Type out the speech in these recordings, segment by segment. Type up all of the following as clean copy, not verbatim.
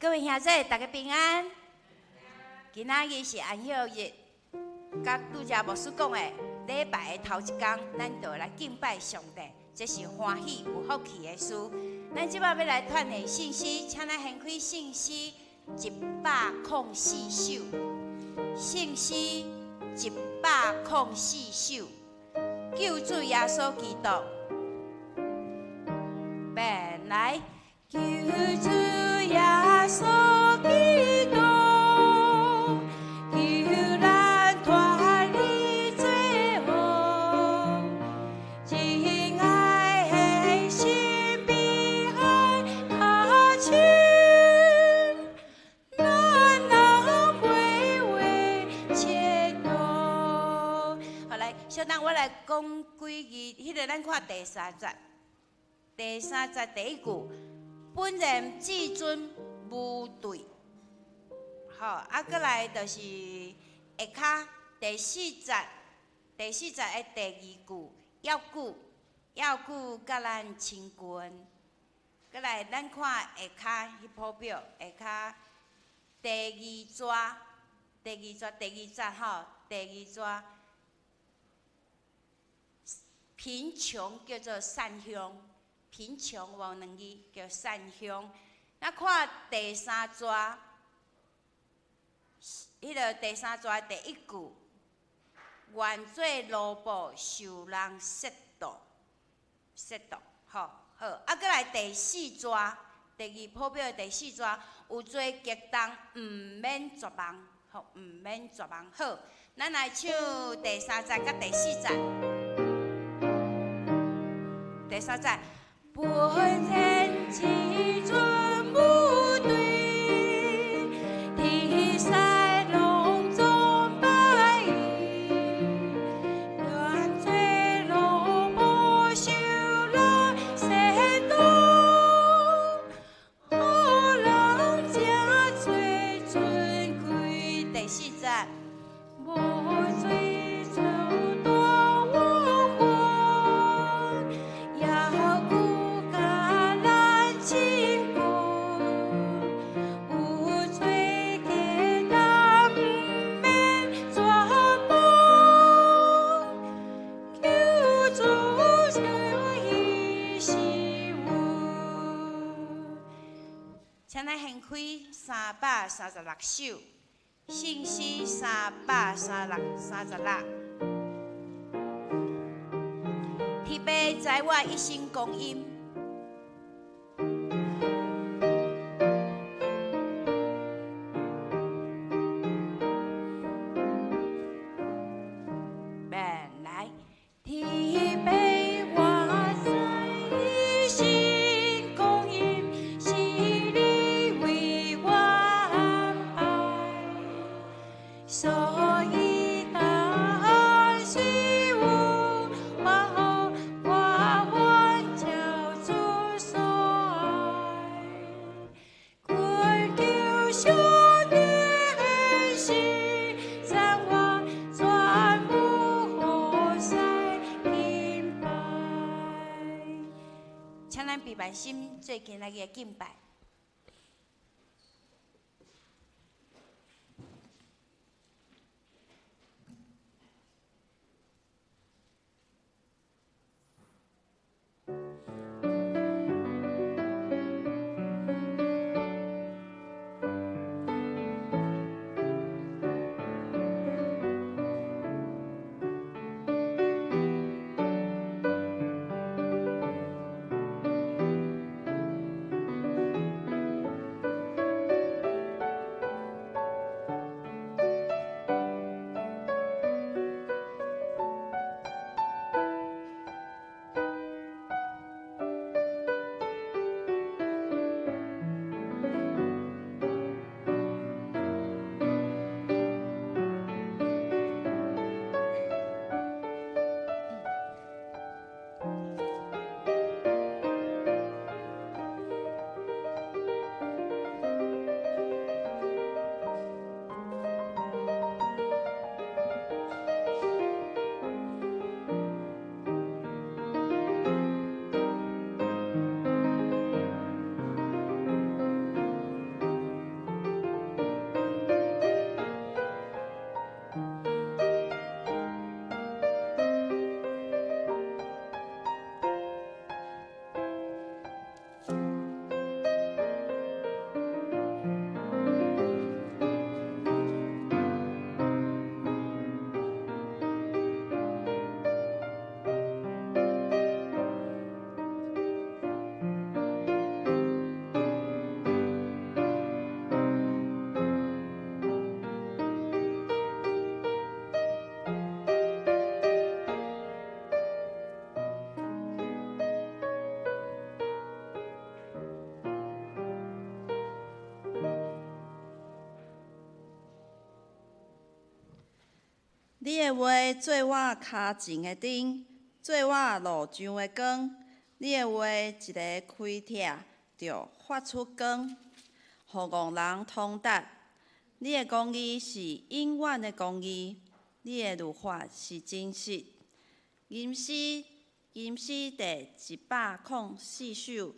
各位兄弟，大家平安。今仔日是安息日，甲拄则牧师讲的礼拜的头一天，咱就来敬拜上帝，这是欢喜有福气的事。咱即摆要来传的信息，请咱掀开信息104首，信息104首，救主耶稣基督，便来救主耶稣基督。 小等我来讲几句，迄个咱看第三节，第一句，本人至尊无对，好，搁来就是下骹第四节的第二句，要句甲咱亲近，搁来咱看下骹迄谱表，下骹第二节吼，第二节。 贫穷叫做善乡，贫穷有两字叫善乡。咱看第三节，迄个第三节第一句，愿做奴仆，受人亵渎，好，搁来第四节，第二谱表第四节，有做激动，毋免绝望，好，毋免绝望。好，咱来唱第三节甲第四节。 第三节，本人至尊无对，天使隆中拜伊，愿做奴仆，受人亵渎，好人正最尊贵。第四节，无罪。 请咱掀开336首，信息336，特别在我一生光阴。来，特别我在一生光阴，是你为我安排，所以当时有我愿照主所爱，困求上帝的心，让我全部何塞敬拜。请咱闭目心，做今仔日的敬拜。你的话做我脚前的灯，做我路上的光。你的话一个开拆，就发出光，互戆人通达。你的公义是永远的公义，你的律法是真实。吟诗第104首，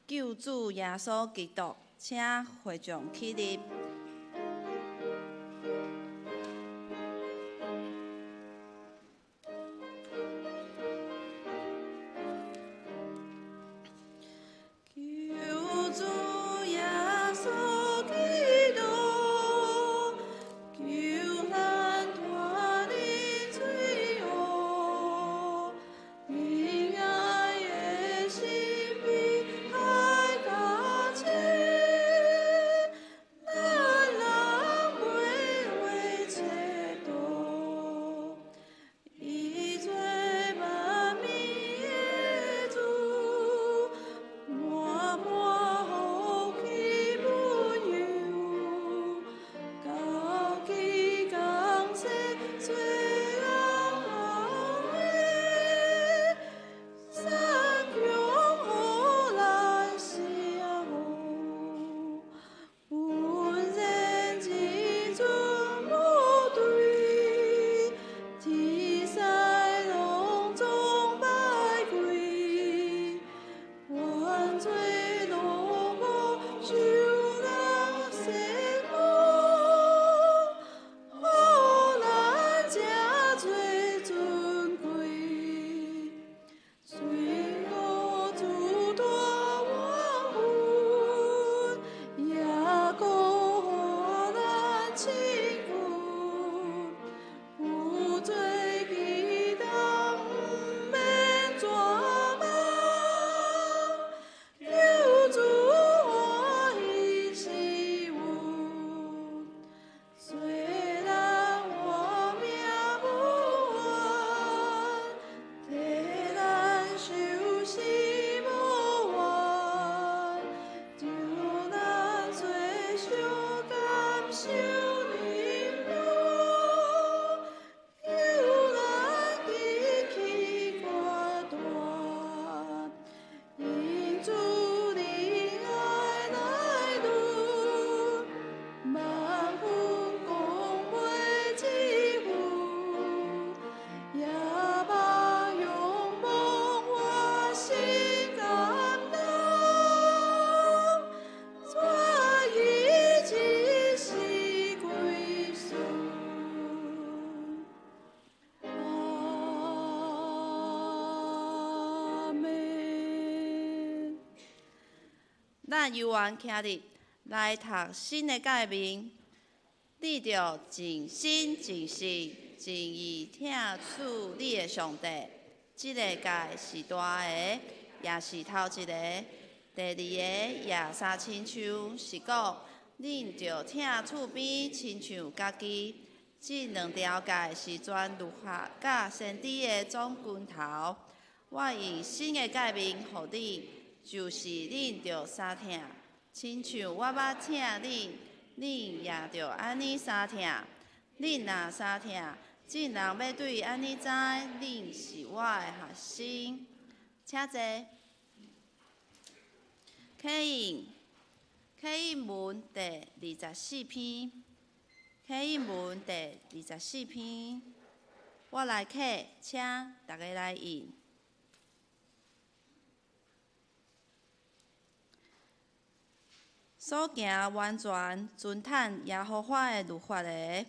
救主耶稣基督，请会众起立。咱犹原徛伫来读新的诫命，你着尽心尽性尽意听取你的上帝。这个诫是大个，也是头一个；第二个也三亲像，是讲恁着听厝边亲像家己。这2条诫是全律法甲先知的总拳头。我用新的诫命互你。就是恁着相听，亲像我捌听恁，恁也着安尼相听。恁若相听，众人要对安尼知，恁是我的学生。请坐。启应文第24篇。启应文第24篇。我来启，请大家来应。所行完全遵坦耶和华的律法的，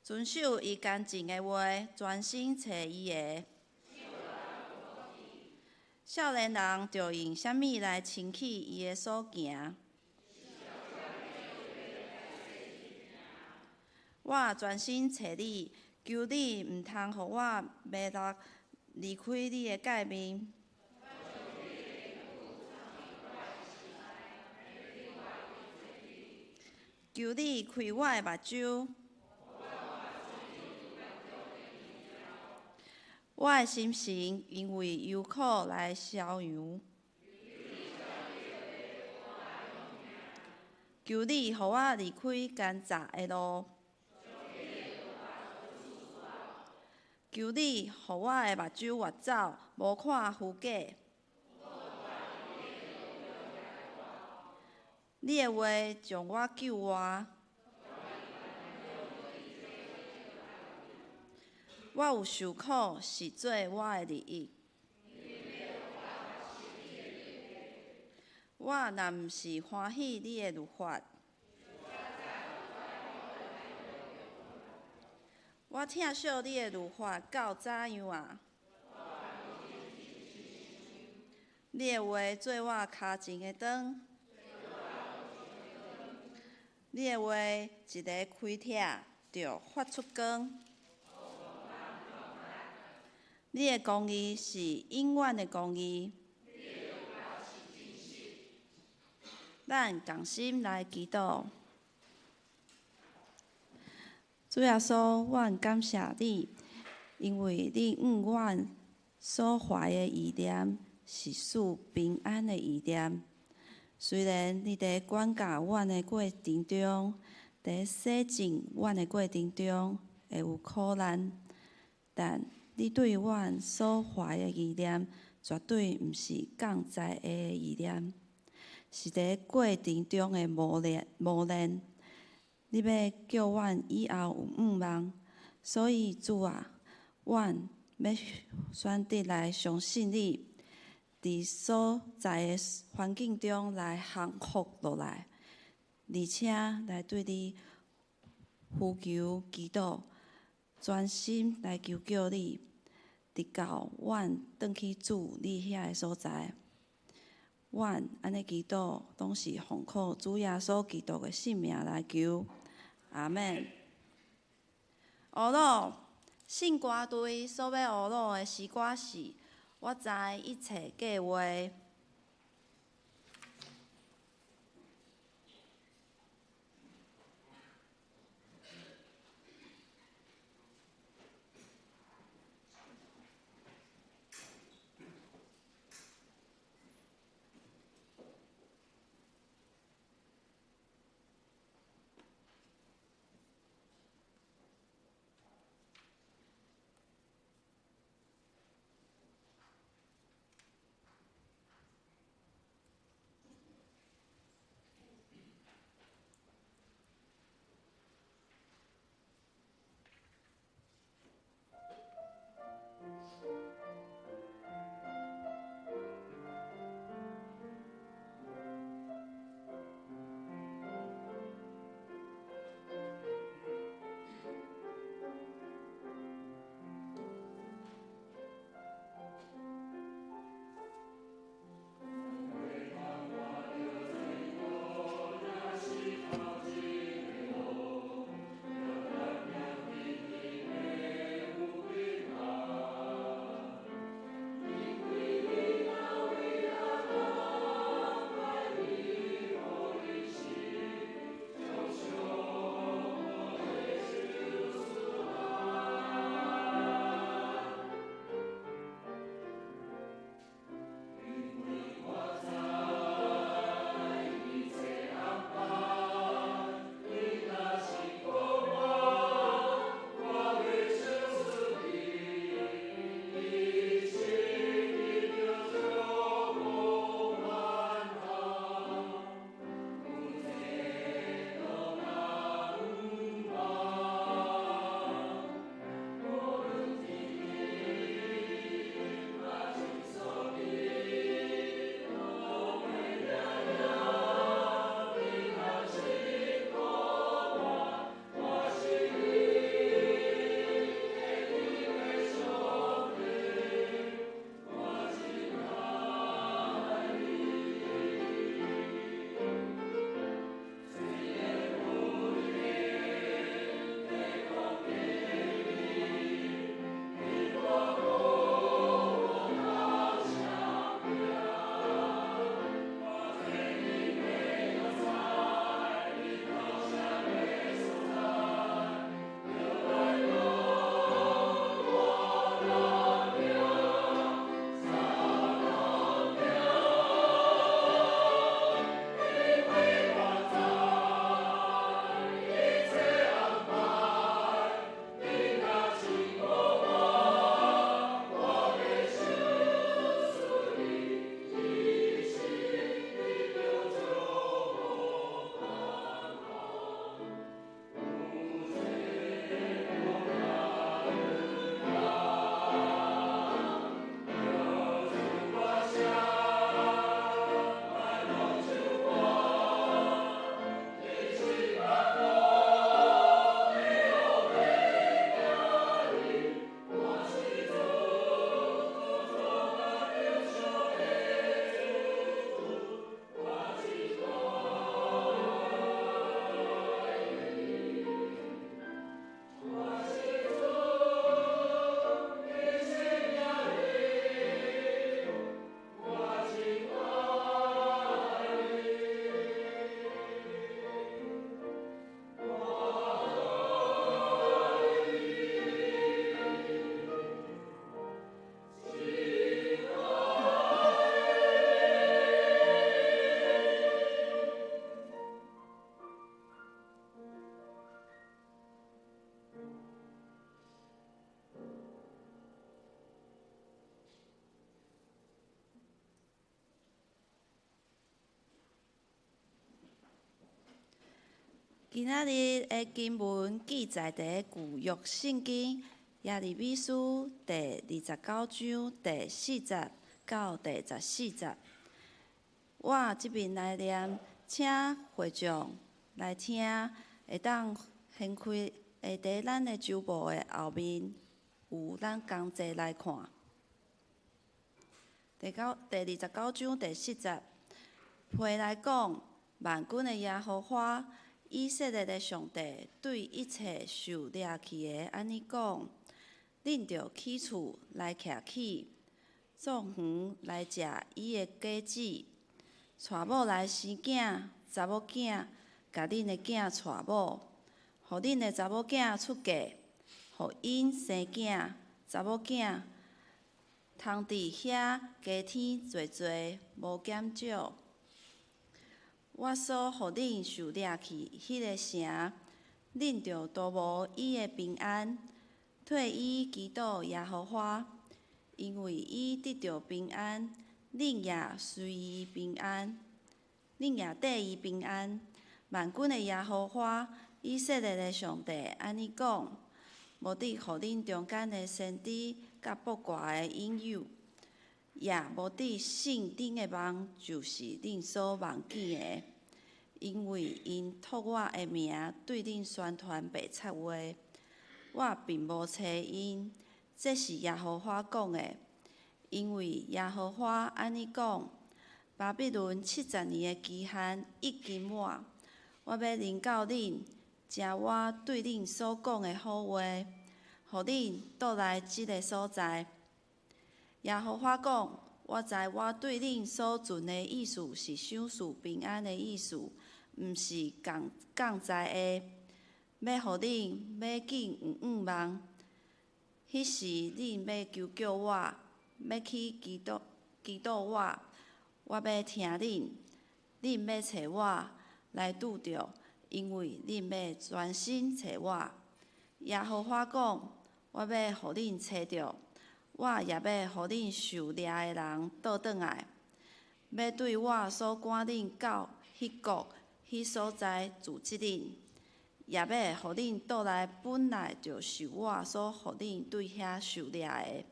遵守伊干净的话，专心找伊的。少年人着用啥物来清起伊的所行？我专心找你，求你毋通互我迷落离开你的诫命。求你开我的目睭，我的心神因为忧苦来消扬。求你互我离开奸诈的路，求你，互我的目睭越走，无看虚假。你的话将我救活。我有受苦，是做我的利益。我若毋是欢喜你的律法，我疼惜你的律法到怎样啊？你的话做我骹前的灯，你的话一个开拆就发出光。你的公义是永远的公义。咱同心来祈祷。主耶稣，阮感谢你，因为你阮所怀的意念是使平安的意念。虽然你伫管教阮的过程中，伫洗净阮的过程中会有苦难，但你对阮所怀的意念，绝对毋是降灾的意念，是伫过程中的磨练。你要叫阮以后有盼望，所以主啊，阮要选择来相信你，伫所在的环境中来降服落来，而且来对你呼求祈祷，专心来求救你，直到阮转去主你遐个所在。阮安尼祈祷，拢是奉靠主耶稣基督的性命来求。阿免。学老信歌队所要学老的诗歌是：我知一切计划。今仔日的经文记载伫旧约圣经耶利米书第29章第4节到第14节。我即边来念，请会众来听，会当掀开，会伫咱的周报的后面有咱同齐来看。第29章第4节，批来讲，万军的耶和华。以色列的上帝对一切受掠去的安尼讲：恁着起厝来徛起，种园来食伊的果子，娶某来生囝，查某囝甲恁的囝娶某，互恁的查某囝出嫁，互因生囝，查某囝通伫遐加添做做，无减少。我所互恁受掠去迄个城，恁着都无伊的平安，退伊祈祷耶和华，因为伊得着平安，恁也随伊平安，恁也得伊平安。万军的耶和华，以色列的上帝安尼讲：无得互恁中间的先知甲八卦的引诱，也无得信恁的梦，就是恁所梦见的。因为因托我的名对恁宣传白贼话，我并无找因，这是耶和华讲的。因为耶和华安尼讲：巴比伦70年的期限已经满，我要临到恁，正我对恁所讲的好话，互恁倒来即个所在。耶和华讲：我知我对恁所存的意思是想赐平安的意思。毋是降灾的，要互恁要紧梦。迄时恁要求救我，要去祈祷我，我要听恁。恁要找我来拄着，因为恁要专心找我。耶和华讲：我要互恁找着，我也要互恁受掠的人倒转来，要对我所赶恁到迄国。迄所在住即恁，也要互恁倒来，本来就是我所互恁对遐受掠的。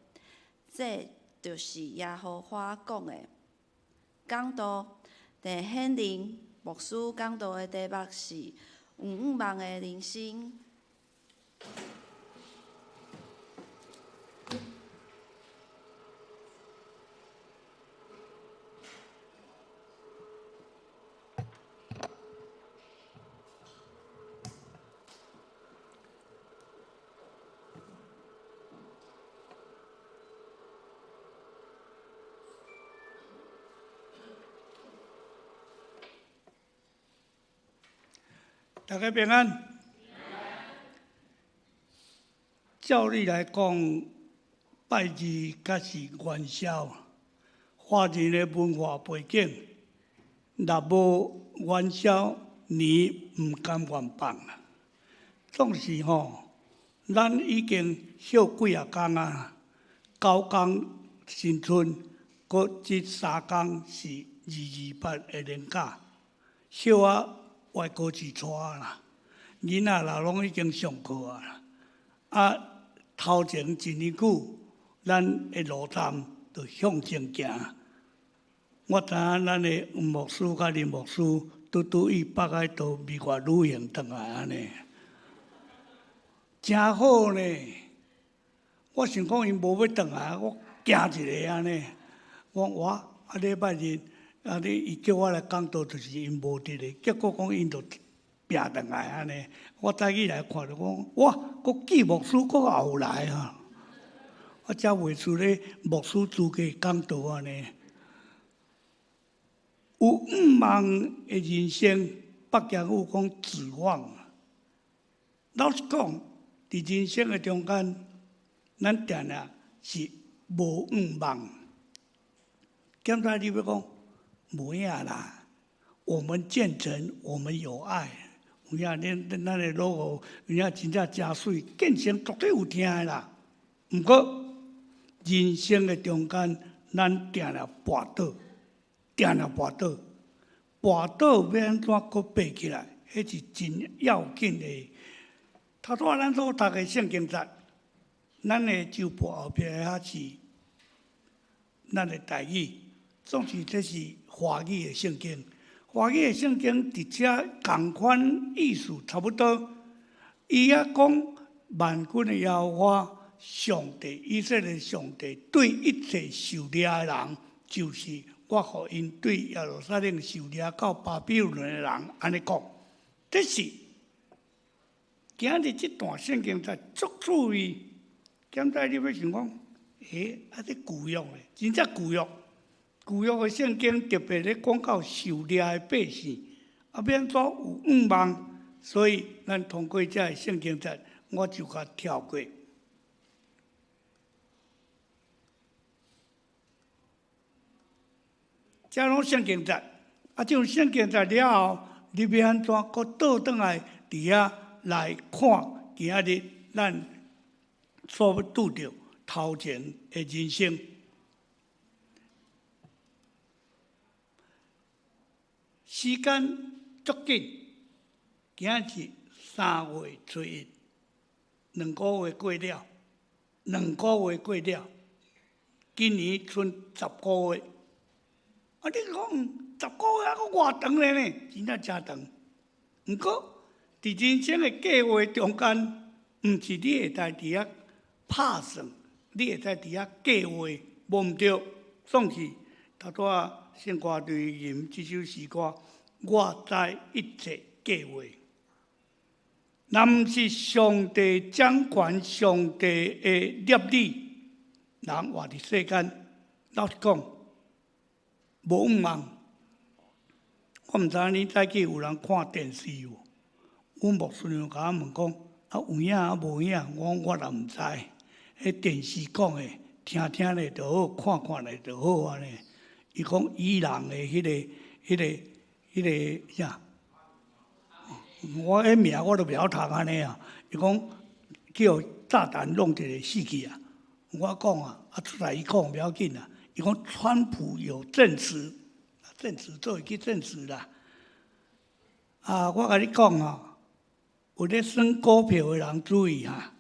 这就是耶和华讲的。讲道第显灵牧师讲道的题目是有梦的人生。大家平安。照理来讲，拜二甲是元宵，华人的文化背景，若无元宵年毋甘愿放啊。总是咱已经休几啊工啊，9工新春，搁即3工是228的年假，休啊。外国去带啦，囡仔啦拢已经上课啊。头前一年久，咱的路站就向前行。我知影咱的吴牧师甲林牧师拄伊北海道美国旅行转来安尼，真好呢。我想讲因无要转来，我惊一下安尼。我哇，礼拜日。你伊叫我来讲道，就是因无伫咧，结果讲因就拼转来安尼。我早起来看着讲，哇，国纪牧师搁后来啊！我才袂出咧牧师资格讲道安尼。有梦的人生，北京有讲指望。老实讲，伫人生的中间，咱定定是无梦。检查你要讲。无影啦，我们建成，我们有爱。有影，咱的logo，有影真正真水，建成绝对有听的啦。毋过人生的中间，咱定了跋倒，定了跋倒，跋倒要安怎搁爬起来？迄是真要紧的。头拄咱所读的圣经节，咱的周报后壁遐是咱的台语，总是这是华语的圣经。华语的圣经伫遮共款意思差不多。伊遐讲万军的耶和华上帝，以色列上帝对一切受掠的人，就是我互因对耶路撒冷受掠到巴比伦的人安尼讲。这是今日这段圣经在足注意。现在你要想讲，这旧约的，真正旧约的圣经特别咧讲到受掠的百姓，要安怎有愿望？所以咱通过这个圣经节，我就甲跳过。这拢圣经节，这种圣经节了后，你要安怎搁倒转来伫遐来看今日咱所拄着头前的人生？时间足紧。今日是3月初1，2个月过了，2个月过了，今年剩10个月。你讲10个月还阁偌长咧呢？真正真长。不过，伫人生的计划中间，毋是你会当伫遐拍算，你会当伫遐计划，无毋对。总是头拄仔圣歌队吟这首诗歌，我知一切计划。若毋是上帝掌权，上帝的立理，人活伫世间，老实讲，无愿望。我毋知影你早起有人看电视无？阮牧师娘甲我问讲，有影啊无影？我也毋知。迄电视讲的，听听咧就好，看看咧就好安尼。伊讲伊人的迄个啥？我迄名我都袂晓读安尼啊！伊讲叫炸弹弄一个死去啊！我讲啊，出来伊讲袂要紧啊。伊讲川普有证词，证词做会去证词啦。我甲你讲啊，有咧算股票的人注意哈，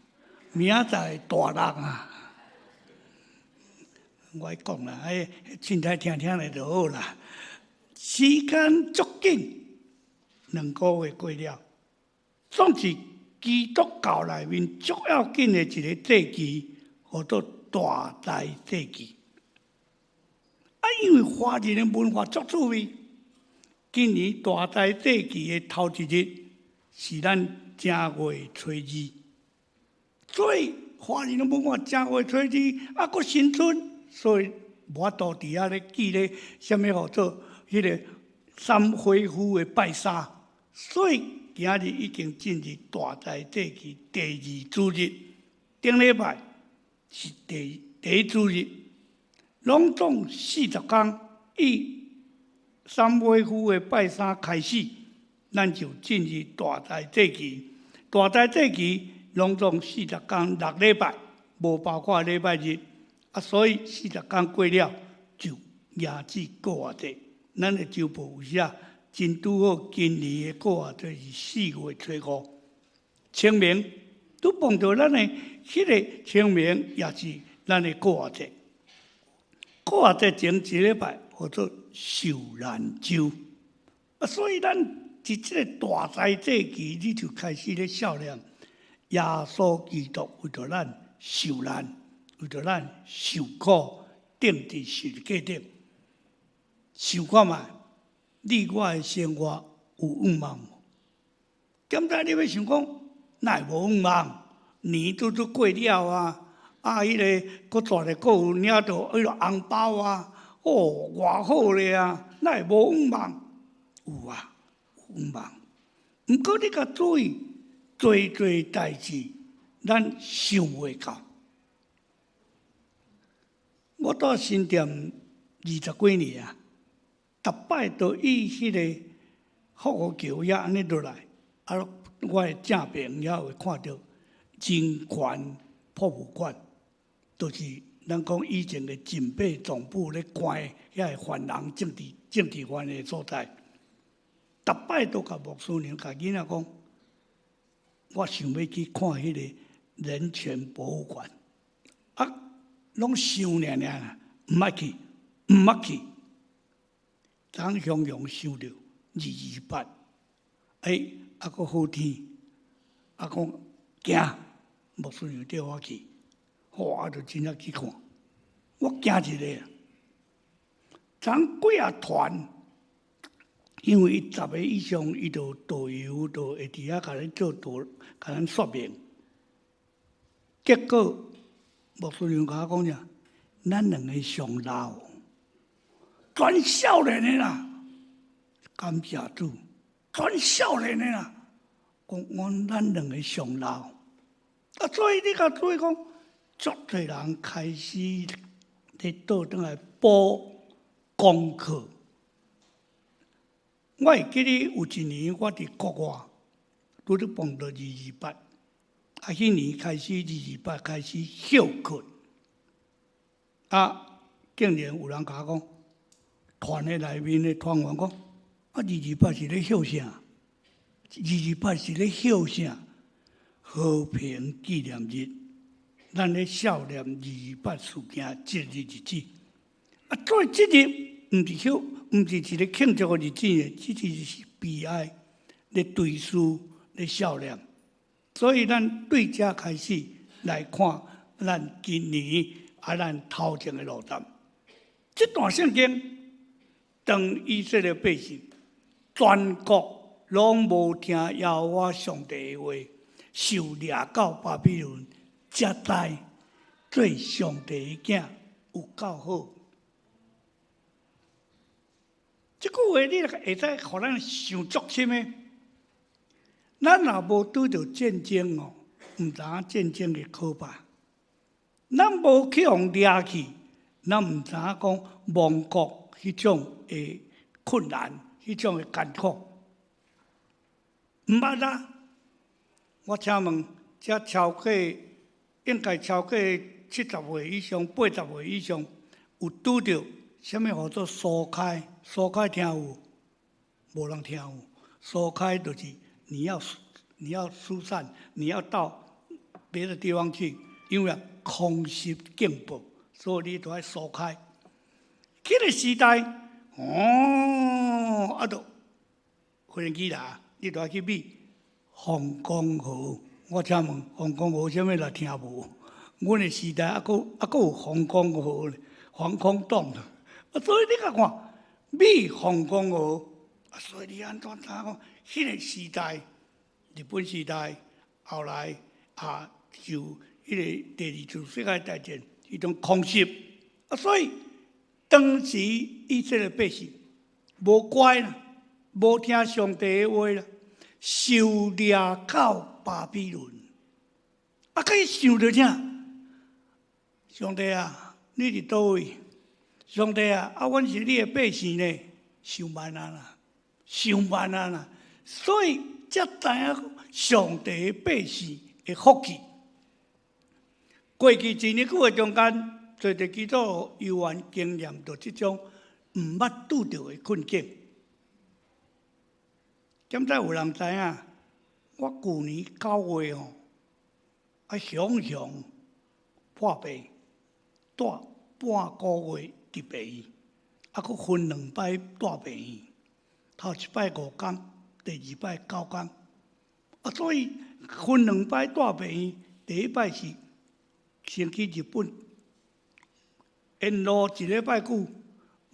明仔载大落啊！我讲啦，凊彩听听咧就好啦。时间足紧。2个月过了，总是基督教内面足要紧的一个节期，叫做大灾节期。因为华人的文化足趣味，今年大灾节期的头一日是咱正月初2，所以华人的文化正月初2阁新春，所以无法度伫遐咧记咧啥物叫做迄个三恢复的拜三。所以今日已经进入大灾节期第2主日，顶礼拜是第1主日，拢总40天，以三恢复的拜三开始，咱就进入大灾节期。大灾节期拢总40天6礼拜，无包括礼拜日。所以40天过了，就夜子过节。咱的周报有写。真拄好，今年的过节就是4月初5，清明都碰到咱的迄个清明，也是咱的过节。过节前一礼拜叫做受难周，所以咱伫这个大灾节期，你就开始咧笑念耶稣基督为着咱受难，为着咱受苦，钉伫十字架顶，想看觅。你我的生活有愿望无？点解你要想讲，哪会无愿望？年拄拄过了啊，迄个搁带咧搁有领到迄个红包啊，偌好咧啊，哪会无愿望？有啊，有愿望。毋过你甲注意，做代志，咱想袂到。我到新店20几年啊。逐摆都以迄个复活桥遐安尼落来，我的正面也会看到人权博物馆，就是咱讲以前的警备总部咧关遐个犯人政治犯的所在。逐摆都甲牧师娘甲囡仔讲，我想要去看迄个人权博物馆，拢想尔啦，毋捌去，毋捌去。昨雄雄想着228，阁好天，讲惊，牧师娘叫我去，我就真正去看，我惊一个。昨几啊团，因为伊10个以上，伊就导游就会伫遐甲咱做导，甲咱说明。结果牧师娘甲我讲啥，咱两个上老，全少年的啦，感谢主，全少年的啦，讲咱两个上老。所以你甲注意讲，足侪人开始咧倒转来补功课。我会记得有一年我伫国外，拄着碰到228，迄年开始228开始休课，竟然有人甲我讲，团的内面的团员讲，228是咧休啥？228是咧休啥？和平纪念日，咱咧悼念228事件节日日子。所以这日毋是一个庆祝的日子呢，这日是悲哀，咧追思，咧悼念。所以咱对这开始来看咱今年咱头前的路段。这段圣经，当以色列百姓全国拢无听耶和华上帝的话，受掠到巴比伦接待，做上帝的囝有够好。这句话你会使互咱想足深的。咱若无拄着战争哦，毋知影战争的可怕。咱无去互掠去，咱毋知影讲亡国迄种的困难，迄种的艰苦。毋捌啦。我请问，这超过应该超过70岁以上、80岁以上，有拄着什么叫做疏开？疏开听有？无人听有。疏开就是你要疏散，你要到别的地方去，因为空袭警报，所以你都要疏开。迄个时代，就飞行机啦，你都要去比黄江河。我请问，黄江河什么人听无？阮的时代还佫有黄江河、防空洞，所以你甲看，美黄江河，所以你安怎知讲？迄个时代，日本时代后来就迄个第二次世界大战迄种空袭，所以当时以色列百姓无乖啦，无听上帝的话啦，受掠到巴比伦。甲伊想着啥？上帝啊，你伫倒位？上帝啊，阮是你的百姓呢，上万啊啦，上万啊啦。所以才知影上帝的百姓的福气。过去一年久的中间，做着基督游玩经验到即种毋捌拄着的困境。敢知有人知影？我旧年9月雄雄破病，带半个月伫病院，佫分2摆带病院，头一摆5天，第2摆9天。所以分2摆带病院，第一摆是先去日本，沿路1礼拜久，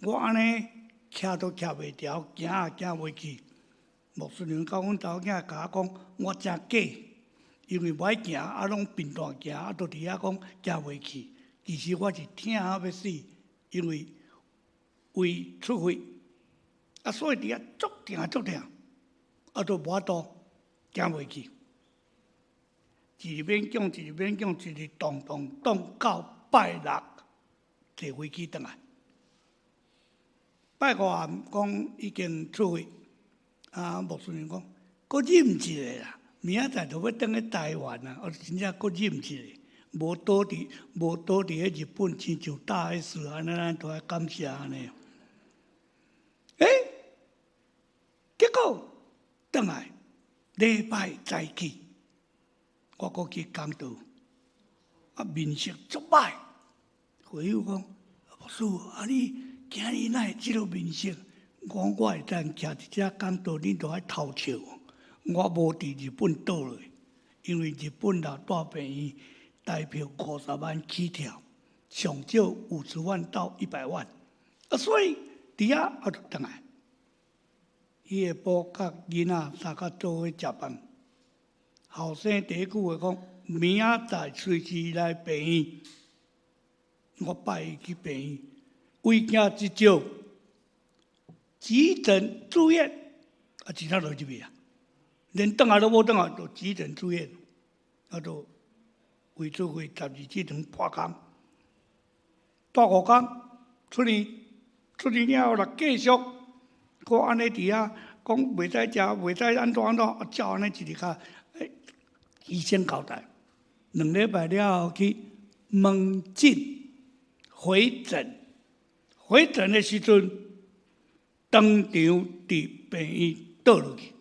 我安尼徛都徛袂牢，行也行袂去。牧师娘甲阮查某囝甲我讲，我真假，因为歹行，拢平淡行，都伫遐讲行袂去。其实我是疼要死，因为胃出血，所以伫遐足疼，都无法度行袂去。一日勉强，一日动到拜6坐飞机转来。拜5暗讲已经出血。牧师娘讲，搁忍一个啦，明仔载就要转去台湾啦，真正搁忍一个，无倒伫迄日本亲像大 S 安尼，咱都要感谢安尼。结果转来礼拜再去，我搁去讲道，面色足歹。会友讲，牧师，你今日哪会即落面色？我会当徛伫遮讲道，恁都爱偷笑。我无伫日本倒落，因为日本若大病院台票50万起跳，上少50万到100万，所以伫遐我就转来。伊个甫甲囡仔三个做伙食饭，后生第一句话讲：明仔载随时来病院。我拜伊去病院，为惊一招，急诊住院，其他都入去啊，连转来都无转来，就急诊住院，就为做会12这场破工，大5工出院了后，来继续，搁安尼伫遐讲袂使食，袂使安怎，照安尼一日卡，医生交代，2礼拜了后去门诊。回诊的时阵，当场伫病院倒落去。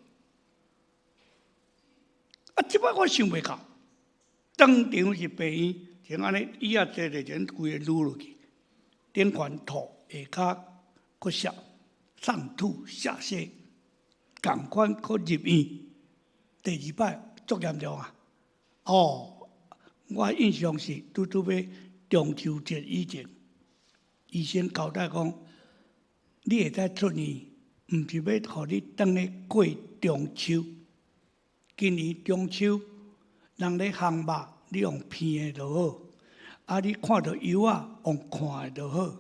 即摆我想袂到，当场是病院，像安尼椅仔坐着，全规个撸落去，顶悬吐，下骹搁湿，上吐下泻，共款搁入院。第2摆足严重啊！我印象是拄要中秋节以前，医生交代讲，你会使出院，毋是要互你等咧过中秋。今年中秋，人咧烘肉，你用片的就好；你看到油啊，用看的就好；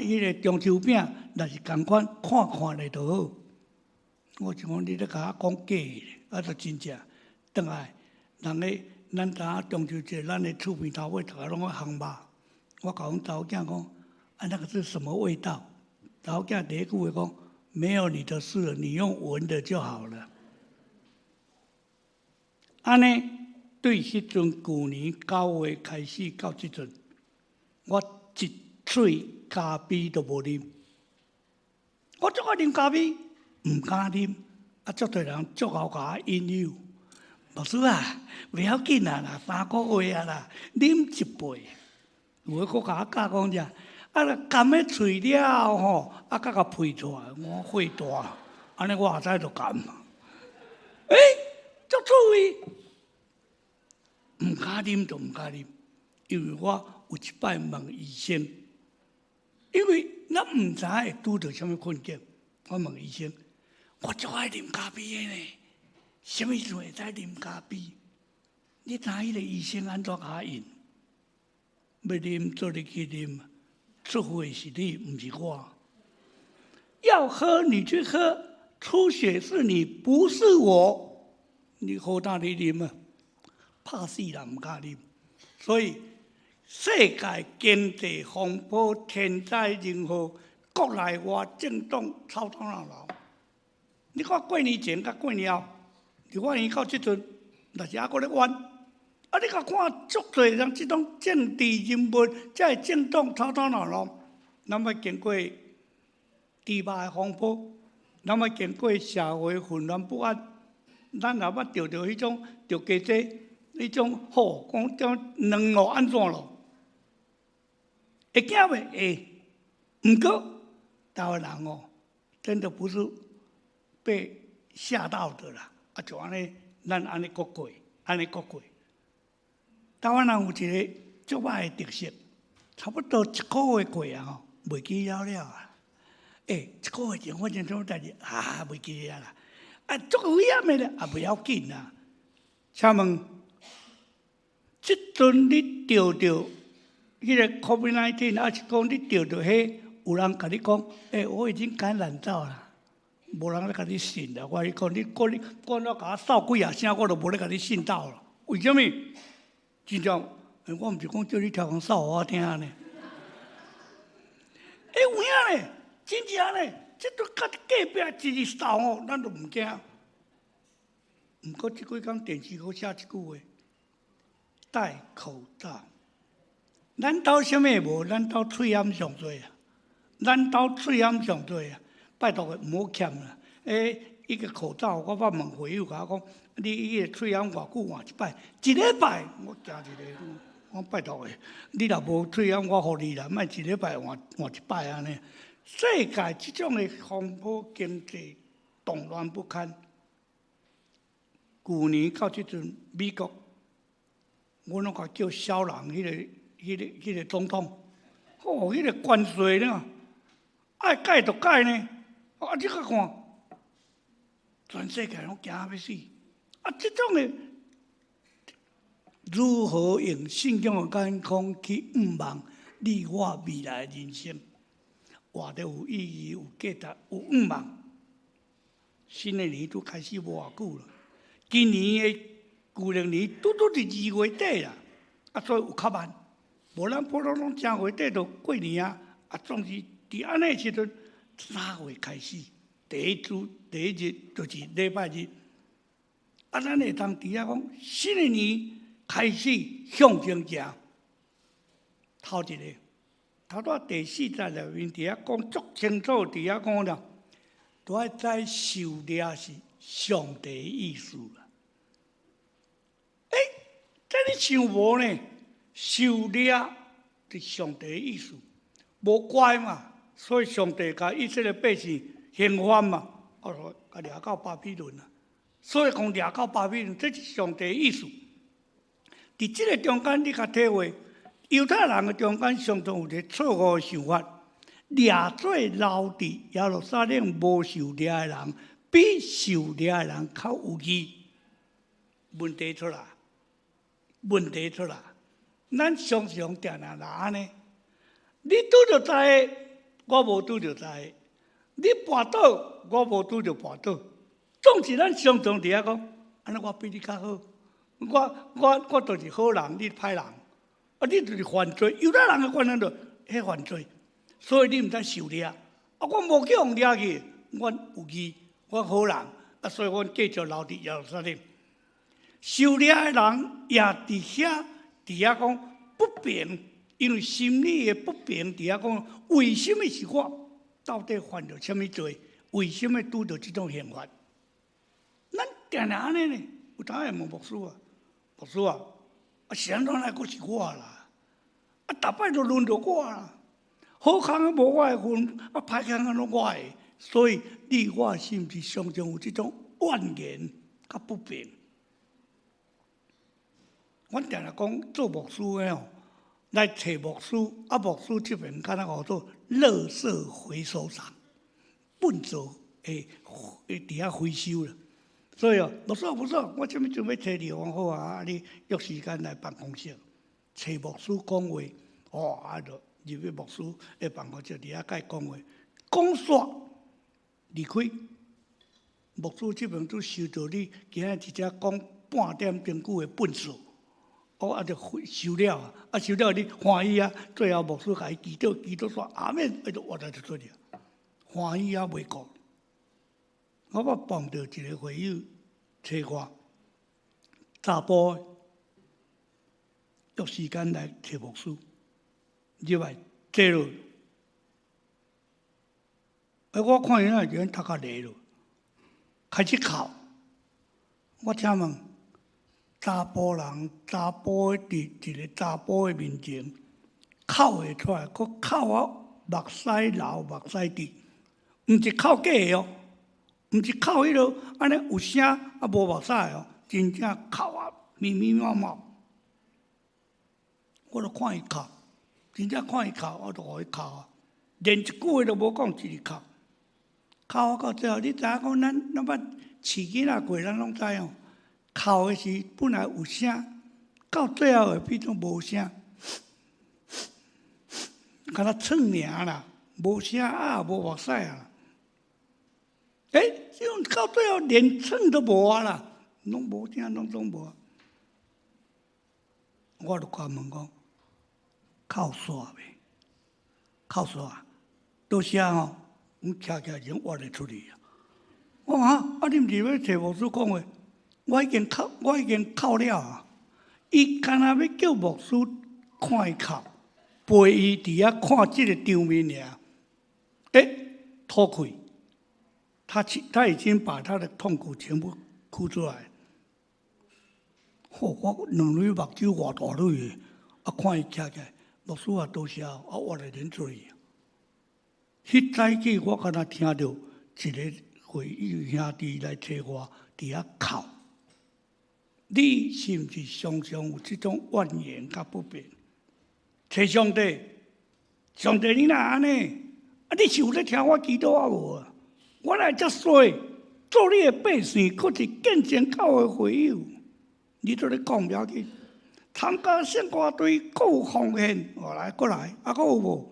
迄个中秋饼，若是共款看的就好。我就讲你咧甲我讲假的，就真正转来，人咧。咱知影中秋节，咱的厝边头尾大家拢爱烘肉。我甲阮查某囝讲，那个是什么味道？查某囝第一句话讲，没有你的事了，你用闻的就好了。安尼，对迄阵旧年9月开始到即阵，我一喙咖啡都无啉。我足爱啉咖啡，毋敢啉。足多人足后甲我引诱。牧师啊，袂要紧啦，3个月啊啦，啉1杯。有个佫甲我教讲者，含咧喙了吼，甲配出来，我火大，安尼我也知就含。足趣味，毋敢啉就毋敢啉，因为我有一摆问医生，因为咱毋知会拄到什么困境，我问医生，我足爱啉咖啡的呢。什么时会使啉咖啡？你知迄个医生安怎甲因？要啉做你去啉，出血是你，毋是我。要喝你去喝，出血是你，不是我。你好大你啉啊？怕死人毋敢啉。所以世界经济风暴、天灾人祸，国内外震动，吵吵闹闹。你看过年前甲过年后。伫我院到即阵，若是还搁咧冤，你甲看足多人即种政治人物，才会政党吵吵闹闹。咱要经过猪肉的风波，咱要经过社会混乱不安，咱若捌着迄种着经济迄种讲种两路安怎咯？会惊袂？会。毋过台湾人真的不是被吓到的啦。就安尼，咱安尼过过，安尼过过。台湾人有一个足歹的特色，差不多1个月过啊袂记了啊。1个月前发生什么代志袂记了啦。足危险的咧，袂要紧啦。请问，即阵你钓到迄个 COVID-19，还是讲你钓到迄有人甲你讲，我已经感染到了。无人咧甲你信啦！我讲你讲了甲我扫几啊声，我都无咧甲你信到了。为什么？真正，我毋是讲叫你跳工扫互我听呢。有影咧，真正咧，即都甲隔壁一日扫咱都毋惊。毋过即几工电视佫写一句话：戴口罩。咱兜啥物无？咱兜喙炎上多啊！咱兜喙炎上多啊！拜托个，毋好欠啦！伊个口罩，我捌问会友，甲我讲，你迄个喙安偌久换一摆？一礼拜，我惊一个，我拜托诶，你若无喙安，我互你啦，莫一礼拜换一摆安尼。世界即种诶风波经济动乱不堪。旧年到即阵，美国，我拢甲叫小人迄个总统，迄个关税呢，爱改就改呢，你甲看，全世界拢惊要死。即种诶，如何用信仰诶眼光去预望你我未来诶人生，活得有意义、有价值、有预望。新诶年都开始无偌久了。今年的旧历年拄伫2月底啦，所以有较慢。无咱普通拢正月底就过年啊，总是伫安尼时阵，3月开始第一日就是礼拜日，咱会当伫遐讲新的年开始向前行。头一个，头拄第4节内面伫遐讲足清楚，伫遐讲了，都爱知受掠是上帝的意思啦。这你想无呢？受掠是上帝的意思，无怪嘛。所以上帝甲以色列百姓刑罚嘛，甲掠到巴比伦啊。所以讲掠到巴比伦，这是上帝的意思。伫即个中间，你甲体会，犹太人的中间常常有一个错误的想法，掠做留伫耶路撒冷无受掠的人，比受掠的人较有义。问题出来。咱常常定定啦安尼，你拄着知的，我无拄着知的；你跋倒，我无拄着跋倒。总是咱常常伫遐讲，安尼我比你较好，我就是好人，你歹人，你就是犯罪。犹太人的观念就迄犯罪，所以你毋知受掠。我无叫人掠去，我有义，我好人，所以我继续留伫耶路撒冷。受掠的人也伫遐讲不平，因为心理的不平，伫遐讲为什么是我？到底犯了什么罪？为什么拄到这种刑罚？咱定定安尼呢？有当会问牧师是安怎来阁是我啦？逐摆都轮到我啦。好康无我的份，歹康拢我的，所以你我是毋是常常有这种怨言甲不平？阮定定讲做牧师的吼，来找牧师，牧师这边敢若叫做垃圾回收厂，粪扫会伫遐回收啦。所以牧师，我这边准备找地方好啊，你约时间来办公室，找牧师讲话，就入去牧师的办公室伫遐甲伊讲话，讲煞离开。牧师这边都收到你今日直接讲半点钟久的粪扫。就收了收了你欢喜啊！最后牧师甲伊祈祷说阿免，就活在就做了，欢喜啊袂过。我碰到一个会友找我，查甫的，约时间来找牧师，入来坐落。我看伊那人头壳累了，开始哭。我请问。查甫人，查甫伫一个查甫的面前，哭会出来，佫哭啊，目屎流，目屎滴，毋是哭假的哦，毋是哭迄落安尼有声啊无目屎哦，真正哭啊，咪咪毛毛。我著看伊哭，真正看伊哭，我著互伊哭啊，连一句话都无讲，一直哭。哭啊到最后，你知影讲咱捌饲囡仔过，咱拢知哦。哭的时本来有声，到最后会变做无声，敢若嗆尔啦，无声啊，无目屎啊。这种到最后连嗆都无啊啦，拢无声，拢无啊。我就甲问讲，哭煞未？哭煞，倒写吼，阮徛已经挖得出去啊。我讲你毋是要找牧师讲话？我已经哭了啊！伊干那要叫牧师看伊哭，陪伊伫遐看即个场面尔。吐气，他已经把他的痛苦全部哭出来。我两蕊目睭偌大蕊的，看伊徛起来，牧师啊，多谢啊，我来认罪。迄早起我敢若听到一个会友兄弟来找我，伫遐哭。你是毋是常常有这种怨言甲不平？找上帝，上帝你若安尼，你是有咧听我祈祷啊无啊？我来遮衰，做你的百姓，可是见证教的会友，你都咧讲了去。参加圣歌队，各有奉献，我来过来，搁有无？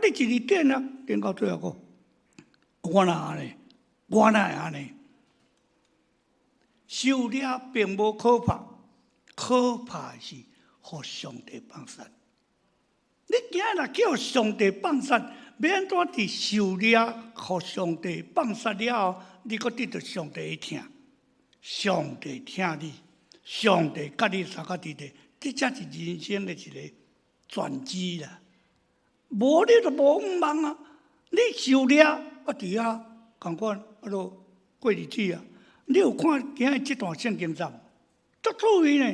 你一日点啊，点到最后个，我哪安尼？我哪会安尼？修了并无可怕，可怕是互上帝放散。你今日若叫上帝放散，要安怎伫受了互上帝放散了后，你阁得到上帝的听，上帝听你，上帝甲你相甲伫地，这才是人生的一个转机啦。无你就无毋忙啊！你受了伫遐共款过日子啊！你有看今日这段圣经章，足注意呢。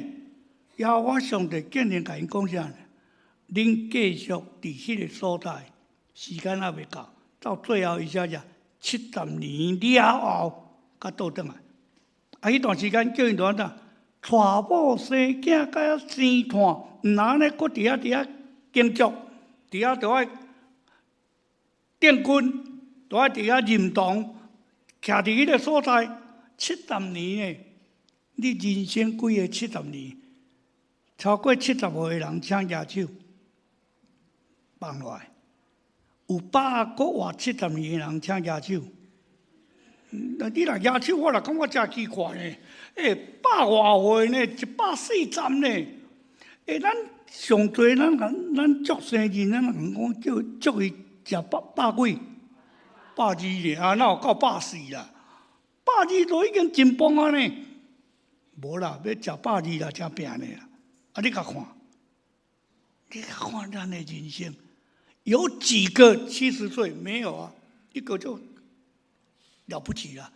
耶和华上帝竟然甲因讲啥呢？恁继续伫迄个所在，时间还未到，到最后伊才70年了后，才倒转来。迄段时间叫因怎啊？娶某生囝，甲生炭，毋然安尼，搁伫遐耕作，伫遐就爱电军，就爱伫遐认同，徛伫迄个所在70年诶。你人生几个70年？超过70岁的人请举手，放落来。有100个活70年的人请举手。你若举手，我感觉真奇怪呢。100外岁呢，140呢。咱上侪咱祝生日，咱人讲祝伊食百几，120啊，哪有到140啦？120都已经真棒啊呢。无啦，要食120啦，真拼呢啦。你甲看，咱的人生，有几个70岁没有啊？一个就了不起了。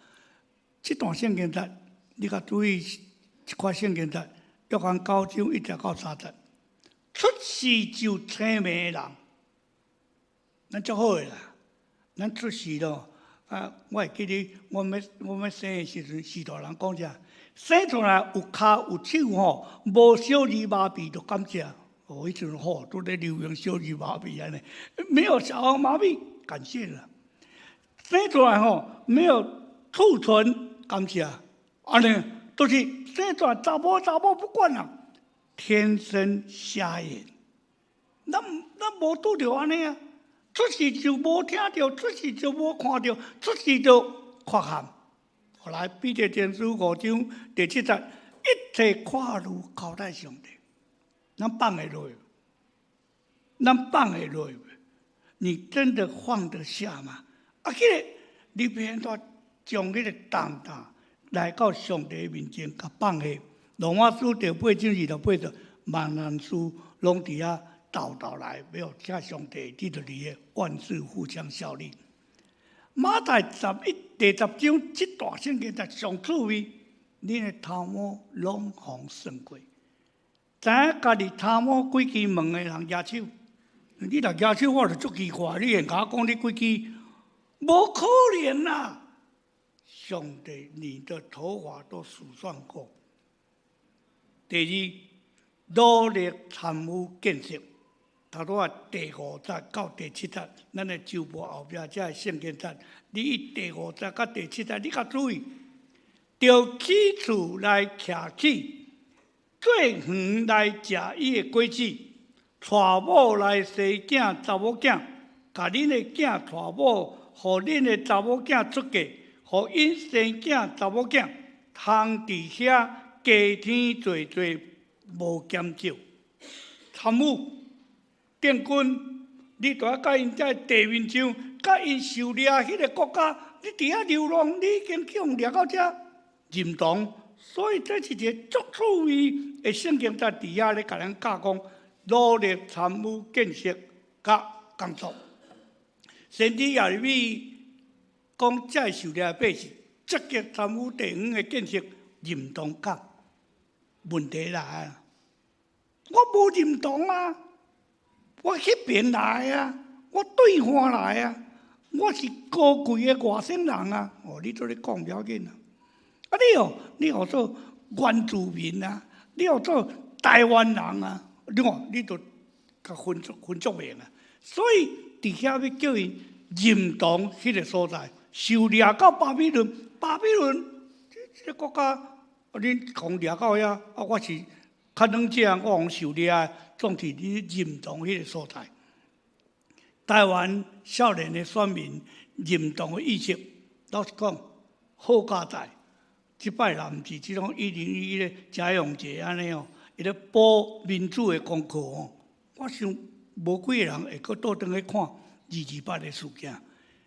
这段圣经节，你甲注意一块圣经节，约翰9章1节到3节，出世就青命的人，咱足好的啦。咱出世咯，我会记得我们生的时阵，许多人讲啥？生出来有骹有手吼，无小儿麻痹就感谢。迄阵吼都在流行小儿麻痹安尼，没有小儿麻痹，感谢了。生出来吼没有兔唇，感谢。安尼都是生出来查某不管啦，天生瞎眼。咱无拄着安尼啊，出世就无听着，出世就无看着，出世就缺陷。后来彼得前书5章第7节，一切跨入交代上帝，咱放会落，你真的放得下吗？迄个你偏要将迄个担当来到上帝面前，甲放下。罗马书第8章2到8节，万难事拢伫遐斗来，要请上帝知道你的万事互相效力。马太第10章这大圣经在上趣味，你的头毛拢互算过。知影家己头毛几支问的人举手，你若举手，我就足奇怪。你现甲我讲你几支，无可能啦！上帝，你的头发都数算过。第二，努力参与建设。头拄第5节到第7节，咱的周报后壁这圣经节，你第5节到第7节，你较注意，着起厝来徛起，做园来食伊的果子，娶某来生囝查某囝，甲恁的囝娶某，互恁的查某囝出嫁，互因生囝查某囝，通伫遐家天做无减少，参与。电军，你就要甲因在地面上，甲因狩猎迄个国家，你伫遐流浪，你已经去互掠到遮认同，所以这是一个足趣味的圣经，在伫遐咧甲咱教讲，努力参与建设甲工作。先知耶利米讲这受了的百姓，积极参与地方的建设，认同感。问题来啊！我无认同啊！我迄边来啊！我对岸来啊！我是高贵的外省人啊！哦，你做咧讲不要紧啊！啊，你学做原住民啊！你学做台湾人啊！你看，你都甲分作明啊！所以伫遐要叫因认同迄个所在，受掠到巴比伦，这个国家。恁讲掠到遐，我是较软只，我讲受掠，总是你认同迄个所在。台湾少年的选民认同的意识，老实讲，好佳哉！即摆啦，毋是即种101个贾永杰安尼哦，伊咧保民主的功课哦。我想无几个人会搁倒转去看228的事件，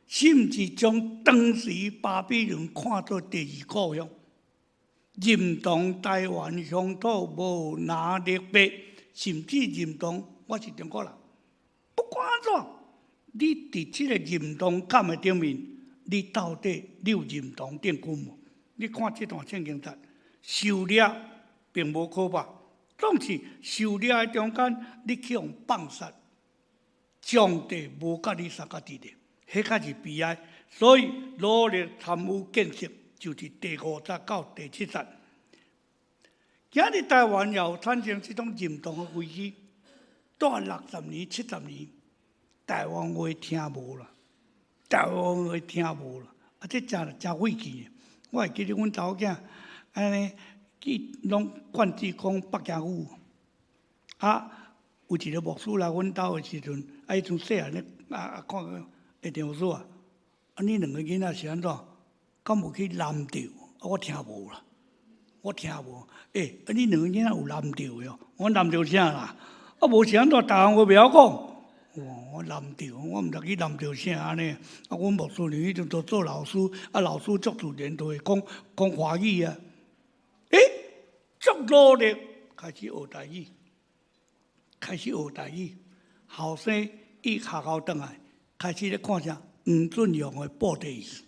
甚至将当时巴比伦看作第二故乡。认同台湾乡土无拿劣币，甚至认同我是中国人。不管安怎，你伫即个认同感的顶面，你到底有认同定根无？你看这段圣经节，受掠并无可怕，总是受掠的中间，你去用放杀，上帝无甲你相甲伫咧，迄才是悲哀。所以努力参与建设。就是第5节到第7节，今日台湾也有产生这种认同的危机。带60年、70年，台湾话听无啦，台湾话听无啦，啊，这真晦气的。我会记得阮查某囝安尼，伊拢惯志讲北京语。啊，有一个牧师来阮兜的时阵，伊从细汉咧看个电视啊，你两个囡仔是安怎？敢无去南调？我听无啦，我听无。你两个囡仔有南调哟？我南调啥啦？无是安怎台湾话袂晓讲？我南调，我毋知去南调啥安尼。阮牧师呢，迄阵做老师，老师足自然都会讲华语啊。足努力开始学台语，后生伊学校转来，开始咧看啥黄俊雄的布袋戏。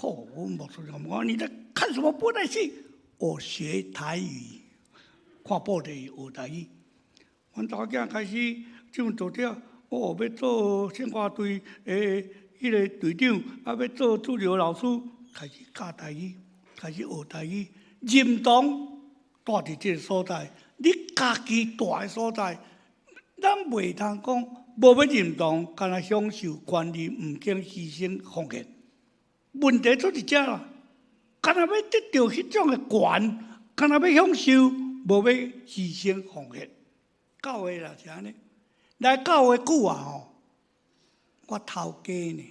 我牧师讲，我你在看什么布袋戏？我学台语，看布袋戏学台语。阮查某囝开始种做掉，要做宪法队迄个队长，要做助理老师，开始教台语，开始学台语。认同住伫这个所在，你家己住的所在，咱袂通讲无要认同，干那享受权利，毋经牺牲奉献。问题出伫遮啦，干那要得到迄种的权，干那要享受，无要牺牲奉献。教会啦是安尼，来教会久啊吼，我头家呢，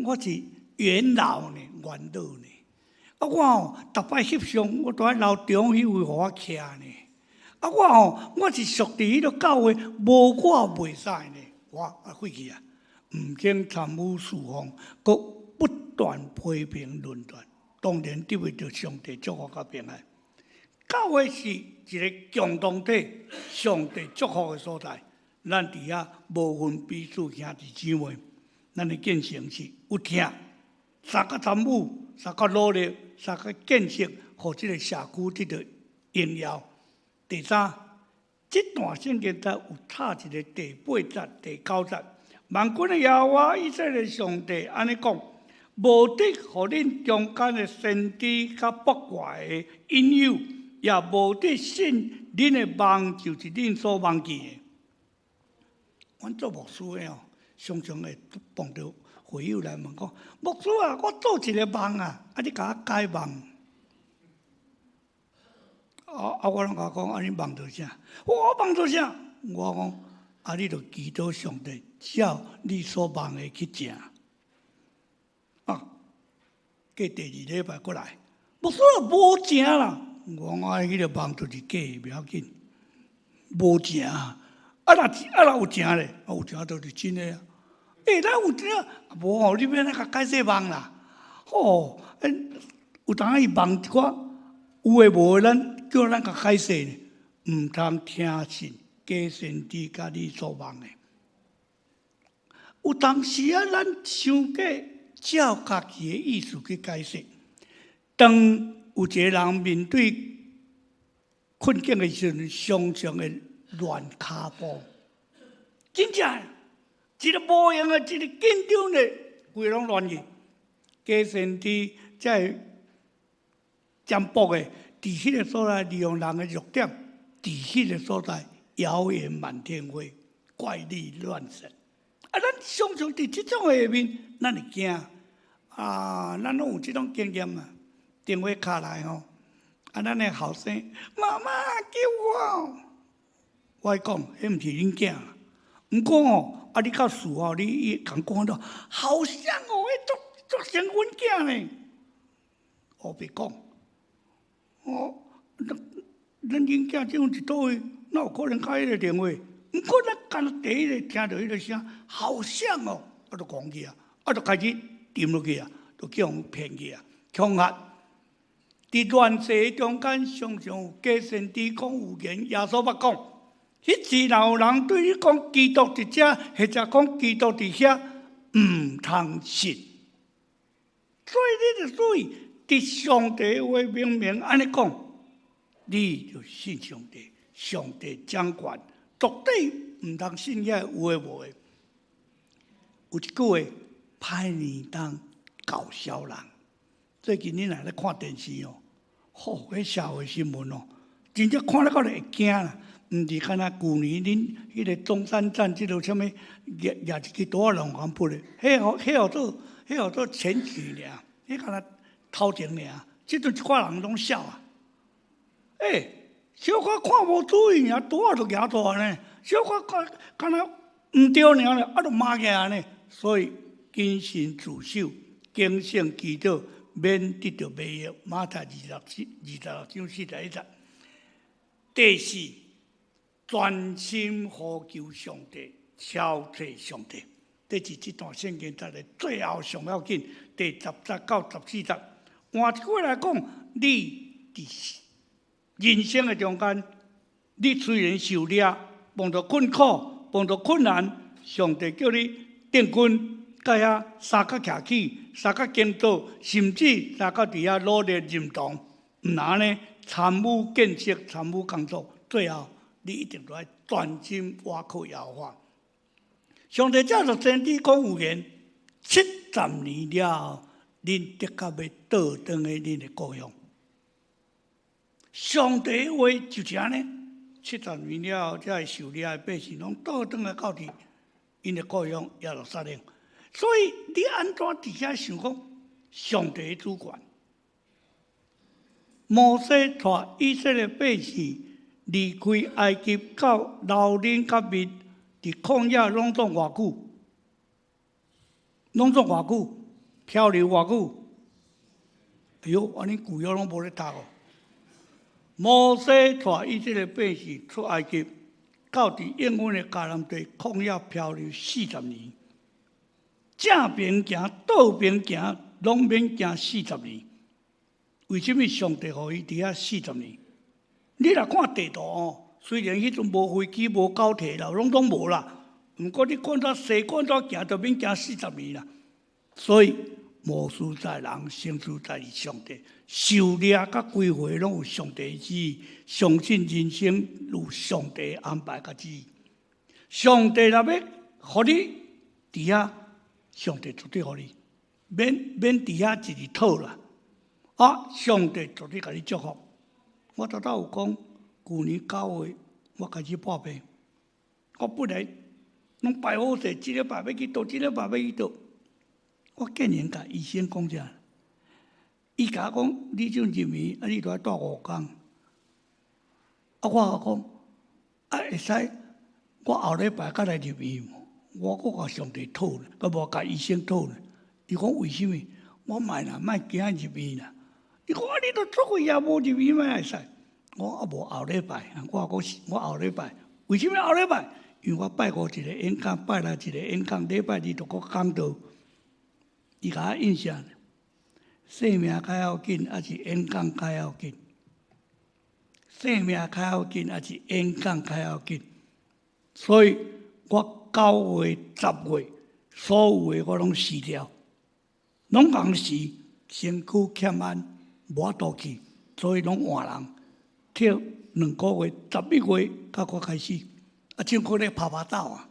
我是元老呢，元老呢，我逐摆翕相，我住喺楼中迄位互我徛呢，我是属伫迄个教会，无我袂使呢，我废去啊！毋经参与侍奉，阁不断批评论断，当然得袂到上帝祝福甲平安。教会是一个共同体，上帝祝福的所在。咱伫遐无分彼此兄弟姊妹，咱的建成是有听，三个参与，三个努力，三个建设，互即个社区得到荣耀。第三，这段圣经节有插一个第8节、第9节。万军的耶和华以色列上帝安尼讲：无得互恁中间的先知甲八卦的引诱，也无得信恁的梦就是恁所梦见的。阮做牧师的常常会碰到会友来问讲：牧师啊，我做一个梦啊，你甲我解梦。我拢甲讲，你梦到啥？我梦到啥？我讲，你就祈祷上帝。照你所梦的去行，过第2礼拜过来，牧师无行啦。我讲迄个梦就是假的，不要紧，无行。若有行咧，有行就是真的啊。咱有行，无吼，你免甲解释梦啦。有当伊梦一寡，有诶无诶，咱叫咱甲解释呢，毋通听信假先知甲你所梦的。有当时啊，咱想过照家己的意思去解释。当有一个人面对困境的时候，常常会乱骹步，真正一个无用的，一个紧张的，规拢乱去。加上伫在占卜的，伫迄个所在利用人的弱点，伫迄个所在谣言满天飞，怪力乱神。啊，咱常常伫即种下面，咱会惊啊！咱拢有即种经验啊。电话卡来吼，啊，咱的后生妈妈救我！我会讲，迄毋是恁囝，毋过吼，啊，你较事吼，你共讲到，好像哦，迄足像阮囝呢。我别讲，哦，咱恁囝即种一倒位，哪有可能开迄个电话？毋过咱干第一个听到迄个声，好像哦，啊，就讲去啊，啊，就开始沉落去啊，就叫人骗去啊，恐吓。伫乱世中间，常常有假先知讲预言，耶稣捌讲，迄时若有人对你讲基督伫遮，或者讲基督伫遐，毋通信。所以你就注意，伫上帝话明明安尼讲，你就信上帝，上帝掌权，绝对毋通信遐有诶无诶。有一句话，歹年当搞小人。最近你若咧看电视哦，迄社会新闻哦，真正看了到会惊啦。毋是敢若旧年恁迄个中山站即落啥物举一支刀啊，乱讲扑咧，迄号做前举尔，迄敢若头前尔，即阵一寡人拢笑啊。小可看无注意尔，刀啊就举大呢，小可敢若毋对尔咧，啊就骂起来呢。所以谨慎自守，警醒祈祷。免得到迷惑。马太26章41。第四，专心呼求上帝，超脱上帝。这是这段圣经在的最后上要紧，第10节到14节。换一句来讲，你伫人生的中间，你虽然受掠，碰到困苦，碰到困难，上帝叫你定军。到遐三脚徛起，三脚敬祷，甚至三脚伫遐努力认同，毋然呢参与建设、参与工作，最后你一定要专心倚靠耶和华。上帝照着先知讲预言，70年了后，恁的确要倒转去恁的故乡。上帝的话就是安尼，70年了后，才会受掠的百姓拢倒转来到伫因的故乡耶路撒冷。所以你安怎伫遐想讲上帝的主权？摩西带以色列百姓离开埃及到流人甲密，伫旷野拢总偌久？拢总偌久？漂流偌久？哎呦，安尼旧约拢无咧读哦。摩西带以色列百姓出埃及，到伫应允的迦南地旷野漂流40年。正边行、倒边行，拢免行40年。为什么上帝予伊伫遐40年？你若看地图哦，虽然迄阵无飞机、无高铁啦，拢总无啦。毋过你看怎西、看怎行，就免行40年啦。所以无事在人，成事在上帝。受掠甲归回拢有上帝旨意，相信人生有上帝安排甲旨意。上帝若要互你伫遐。上帝绝对互你，免伫遐一日讨啦。啊，上帝绝对甲你祝福。我早有讲，旧年9月我开始破病，我本来拢排好势，即礼拜要去倒，即礼拜要去倒。我竟然甲医生讲啥？伊甲我讲，你这入院，啊，你著要住5天。啊，我讲，啊，会使，我后礼拜才来入院。我阁甲上帝讨呢，阁无甲医生讨呢。伊讲为什么？我卖惊入院啦。伊讲你都做过也无入院，卖会使？我啊无后礼拜，我讲我后礼拜，为什么后礼拜？因为我拜五一个演讲，拜六一个演讲，礼拜二就阁讲道。伊甲我印象，性命较要紧，还是演讲较要紧？性命较要紧，还是演讲较要紧？所以我9月、10月所有的我拢死掉，拢共死，身躯欠安，无法度去，所以拢换人。跳2个月，11月到我开始，唱歌咧拍拍斗啊，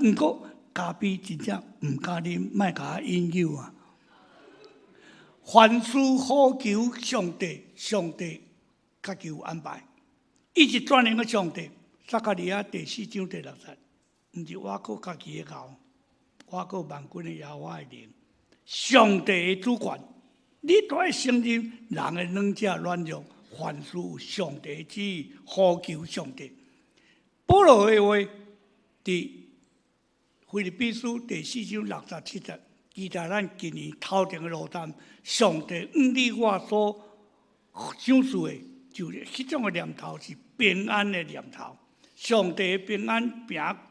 毋过咖啡真正毋敢啉，莫甲我引诱啊。凡事好求上帝，上帝家己有安排。伊是专营的上帝。撒迦利亚第4章第6节，毋是我靠家己的牛，我靠万军的耶和华的灵。上帝的主权，你都要承认人的软者软弱，凡事有上帝的旨意，好求上帝。保罗的话，伫腓立比书第4章67节，记载咱今年头前的路单，上帝你我所想事的，就是迄种的念头是平安的念头。上帝的平安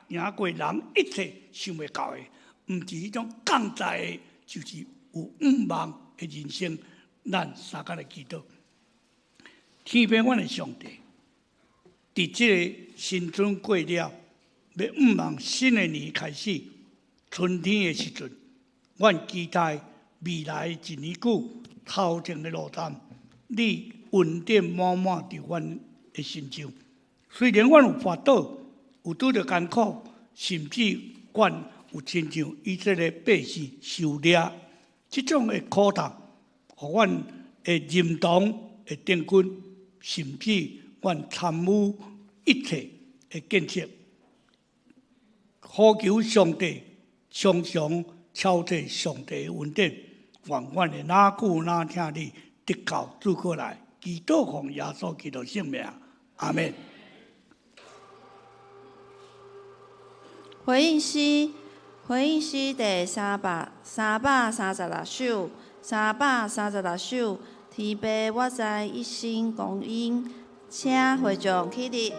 赢过人一切想袂到的，毋是迄种降灾的，就是有望的人生。咱三甲来祈祷，天边阮的上帝，伫即个新春过了，要望新的年开始，春天的时阵，阮期待未来一年久头前的路单，你恩典满满伫阮的心上。虽然阮有跋倒，有拄着艰苦，甚至阮有亲像以色列百姓受掠，即种的苦痛，互阮会认同会定军，甚至阮参与一切的建设，呼求上帝，常常超脱上帝的恩典，愿阮的哪久哪听你得到主过来，祈祷奉耶稣基督圣名，阿门。回应诗第336首，336首，天父我在一心供应，请会众起立。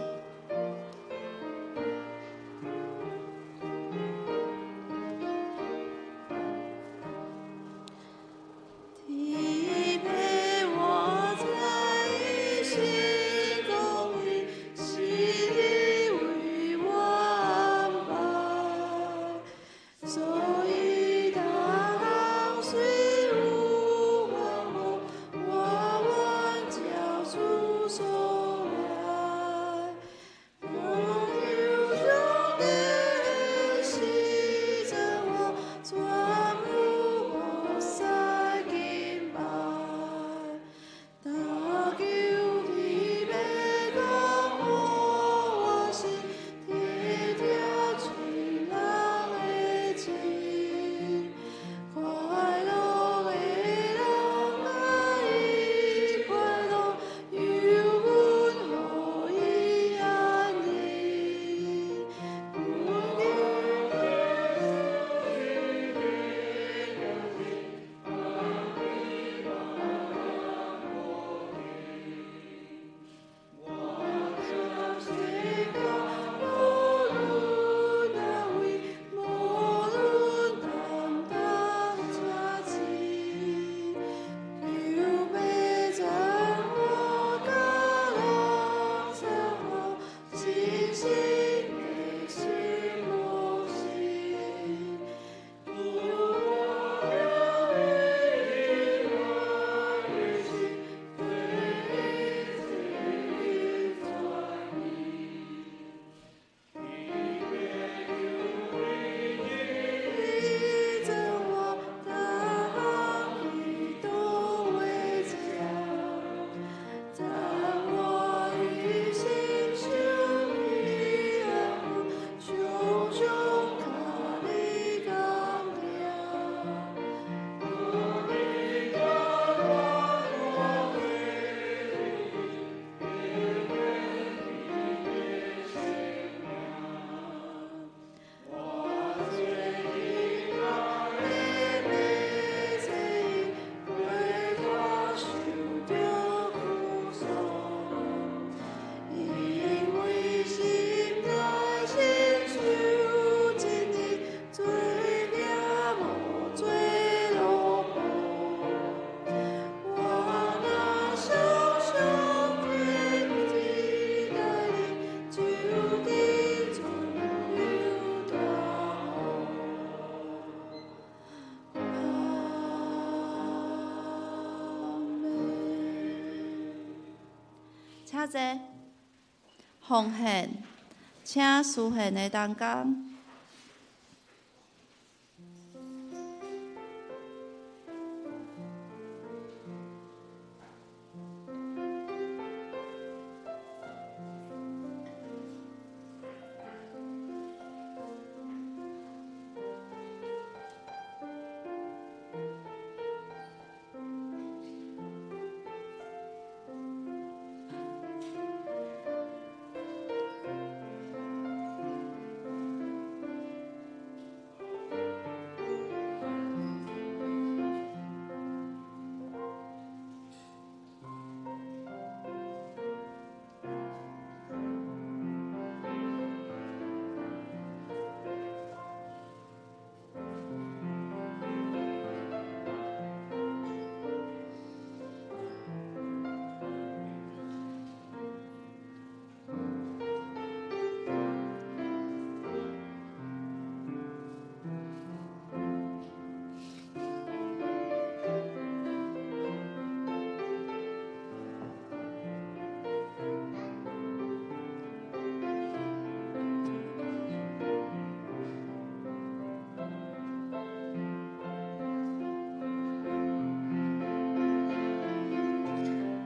坐。奉献，请书献的同工。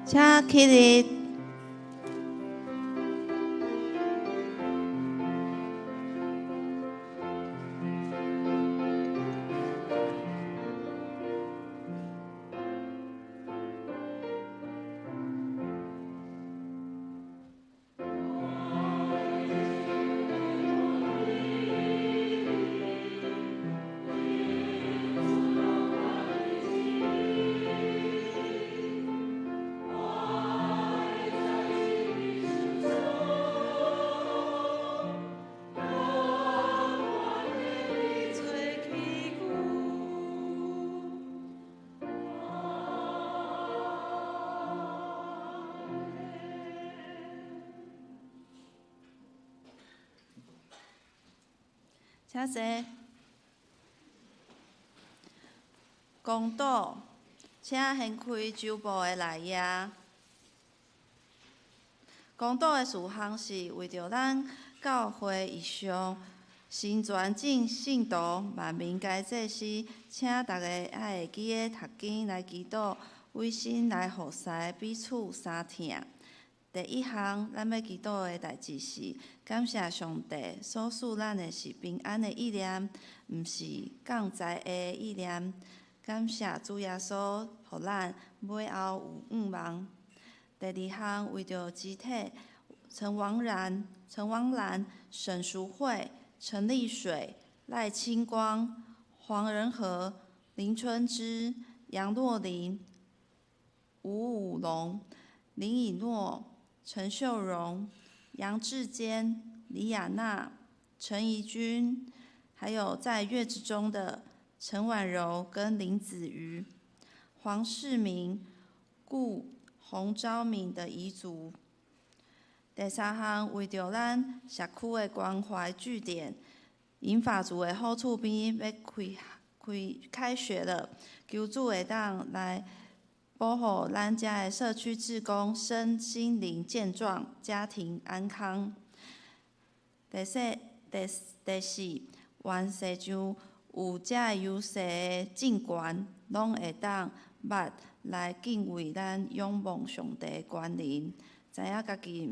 请起立。请坐。公道，请掀开周报的内页。公道的事项是为着咱教会意向，新全境信徒万民皆祭司，请大家爱会记得读经来祈祷，为心来服侍，彼此相听。第一项，咱要祈祷的代志是感谢上帝所赐咱的是平安的意念，毋是降灾的意念。感谢主耶稣，互咱尾后有盼望。第二项，为着肢体，陈王兰、沈淑慧、陈丽水、赖清光、黄仁和、林春枝、杨若琳、吴武龙、林以诺、陈秀荣、杨志坚、李雅娜、陈怡君，还有在月子中的陈婉柔跟林子瑜、黄世明、顾洪昭敏的遗族。第三项，为着咱社区的关怀据点，银发族的好厝边要开学了，求主会当来保护咱遮的社区志工身心灵健壮，家庭安康。第四，愿世上有遮优势的政权，拢会当捌来敬畏咱仰望上帝的权能，知影家己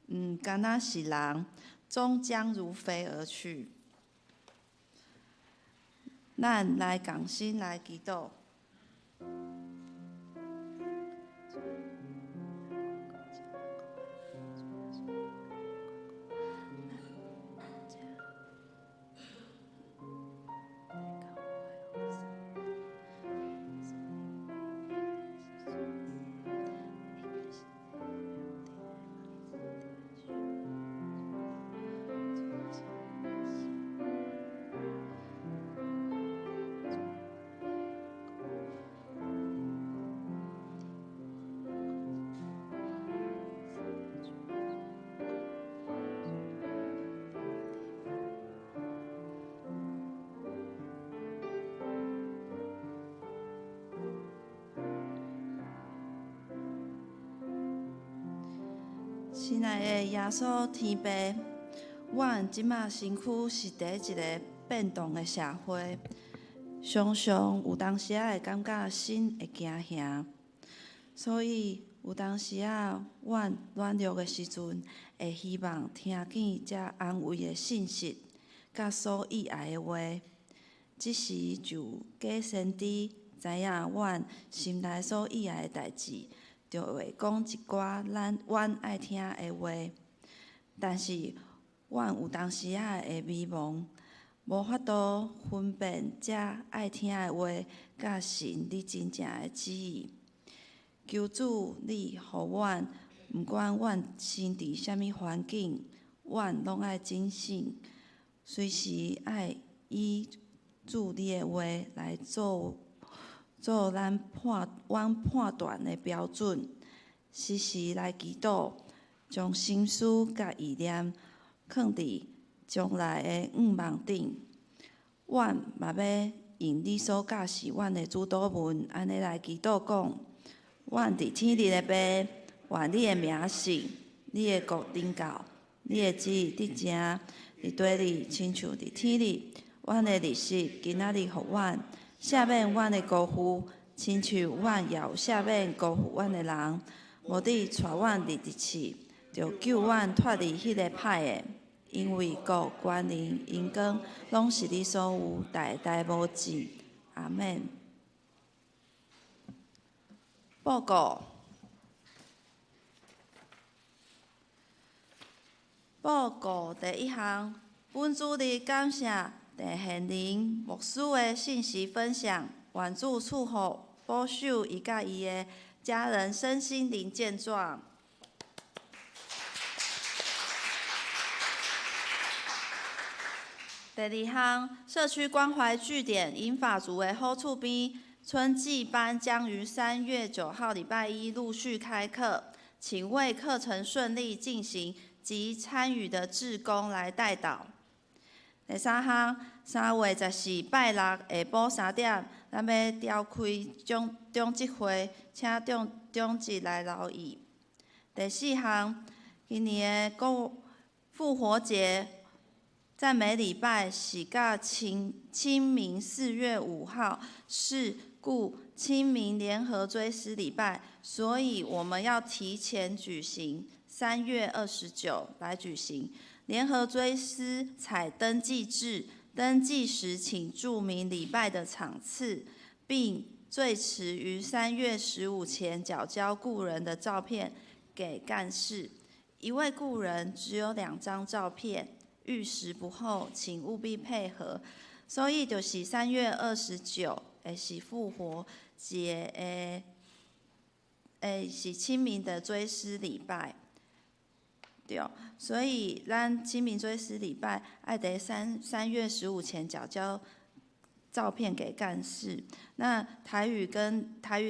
毋敢若是人，终将如飞而去。咱来共心来祈祷。亲爱的耶稣天父，阮即马身躯是伫一个变动的社会，常常有当时会感觉心会惊吓，所以有当时阮软弱的时阵，会希望听见这安慰的信息，甲所意爱的话。即时就假先知知影阮心内所意爱的代志，就会讲一寡阮爱听的话。但是阮有当时会迷茫，无法度分辨这爱听的话，甲神你真正的旨意。求主你互阮，毋管阮身伫啥物环境，阮拢爱谨慎，随时爱以主你的话来做阮判断的标准，时时来祈祷，将心思甲意念放伫将来的愿望顶。阮嘛要用你所教示阮的主祷文，安尼来祈祷讲：阮伫天里的爸，愿你的名圣，你的国临到，你的旨意伫正，伫地里亲像伫天里。阮的日食今仔日互阮，赦免阮的辜负，亲像阮也有赦免辜负阮的人。无你带阮入地市，就救阮脱离迄个歹的，因为国、权能、荣光，拢是你所有，代代无尽。阿免。报告第一项，本主日感谢陈宪林牧师的信息分享，愿主赐福保守伊甲伊的家人身心灵健壮。第二项，社区关怀据点银发族的好厝边春季班将于3月9号礼拜一陆续开课，请为课程顺利进行及参与的志工来代祷。第三项，3月14拜六下晡3点，咱要召开中集会，请中集来留意。第四项，今年的复活节赞美礼拜是甲清明4月5号是故清明联合追思礼拜，所以我们要提前举行，3月29来举行。联合追思采登记制，登记时请注明礼拜的场次，并最迟于3月15前缴交故人的照片给干事。一位故人只有2张照片，逾时不候，请务必配合。所以就是3月29的是复活节是清明的追思礼拜。对，所以咱清明追思礼拜爱在3月15前缴交照片给干事。那台语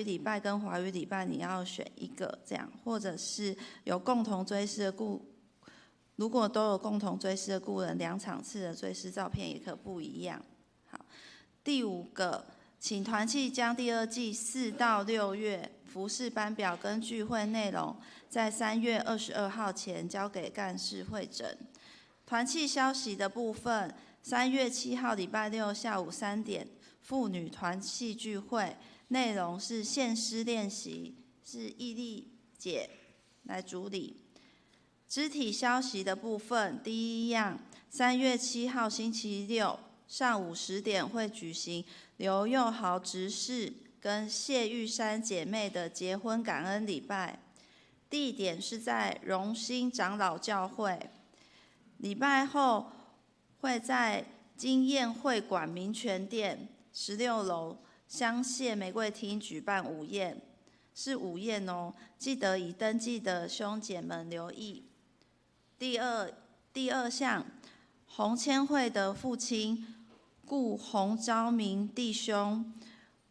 礼拜跟华语礼拜你要选一个这样，或者是有共同追思的如果都有共同追思的故人，2场次的追思照片也可不一样。好，第5个，请团契将第2季4到6月服事班表跟聚会内容，在3月22号前交给干事会诊。团契消息的部分，3月7号礼拜六下午3点，妇女团契聚会，内容是献诗练习，是毅力姐来主理。肢体消息的部分，第一样，3月7号星期六上午10点会举行刘佑豪执事跟谢玉山姐妹的结婚感恩礼拜，地点是在荣兴长老教会。礼拜后会在经验会馆民权店16楼香榭玫瑰厅举办午宴，是午宴哦，记得已登记的兄姐们留意。第二项，洪千惠的父亲顾洪昭明弟兄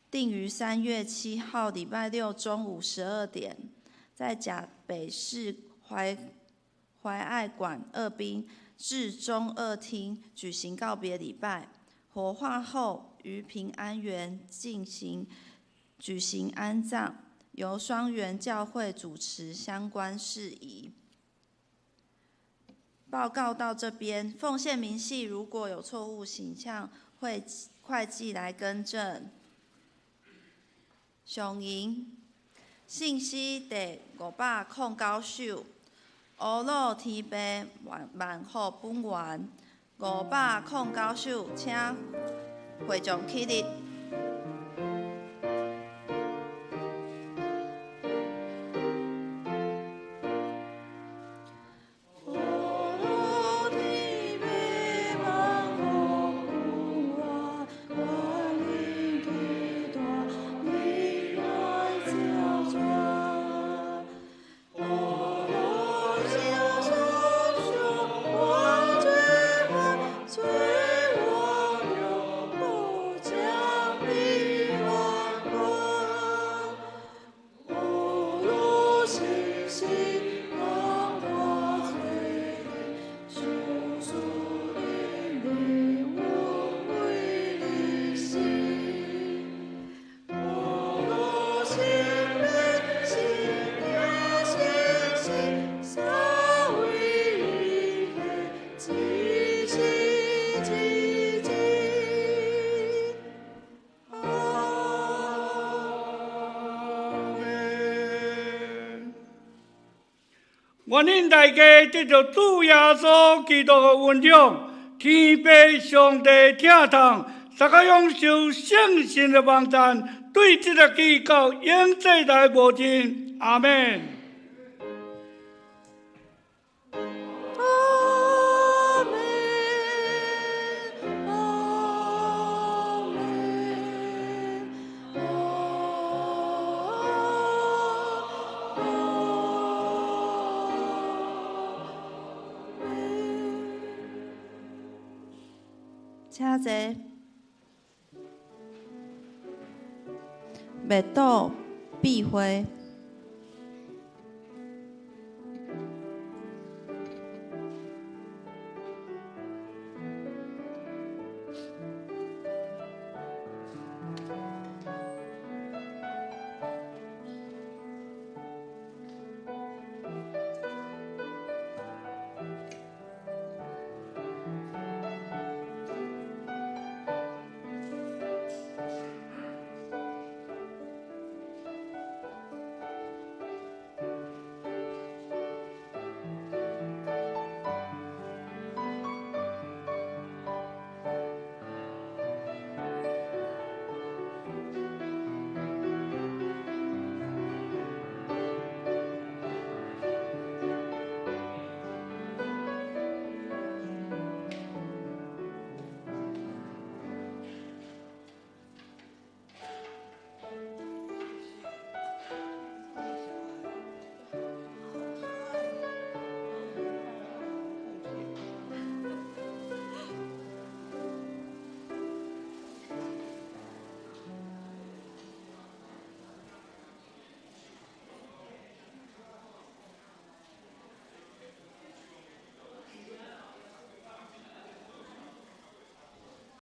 定于3月7号礼拜六中午12点，在甲北市怀爱馆2滨至中2厅举行告别礼拜，火化后于平安园举行安葬，由双园教会主持相关事宜。报告到这边，奉献明细如果有错误，请向会计来更正。上银信息第509首，乌鲁天白万福本源509首，请会众起立。愿恁大家得到主耶稣基督的恩宠，天父上帝疼痛，大家享受圣神的帮赞，对这个祈告永世代无尽。阿门。请坐。灭岛避讳，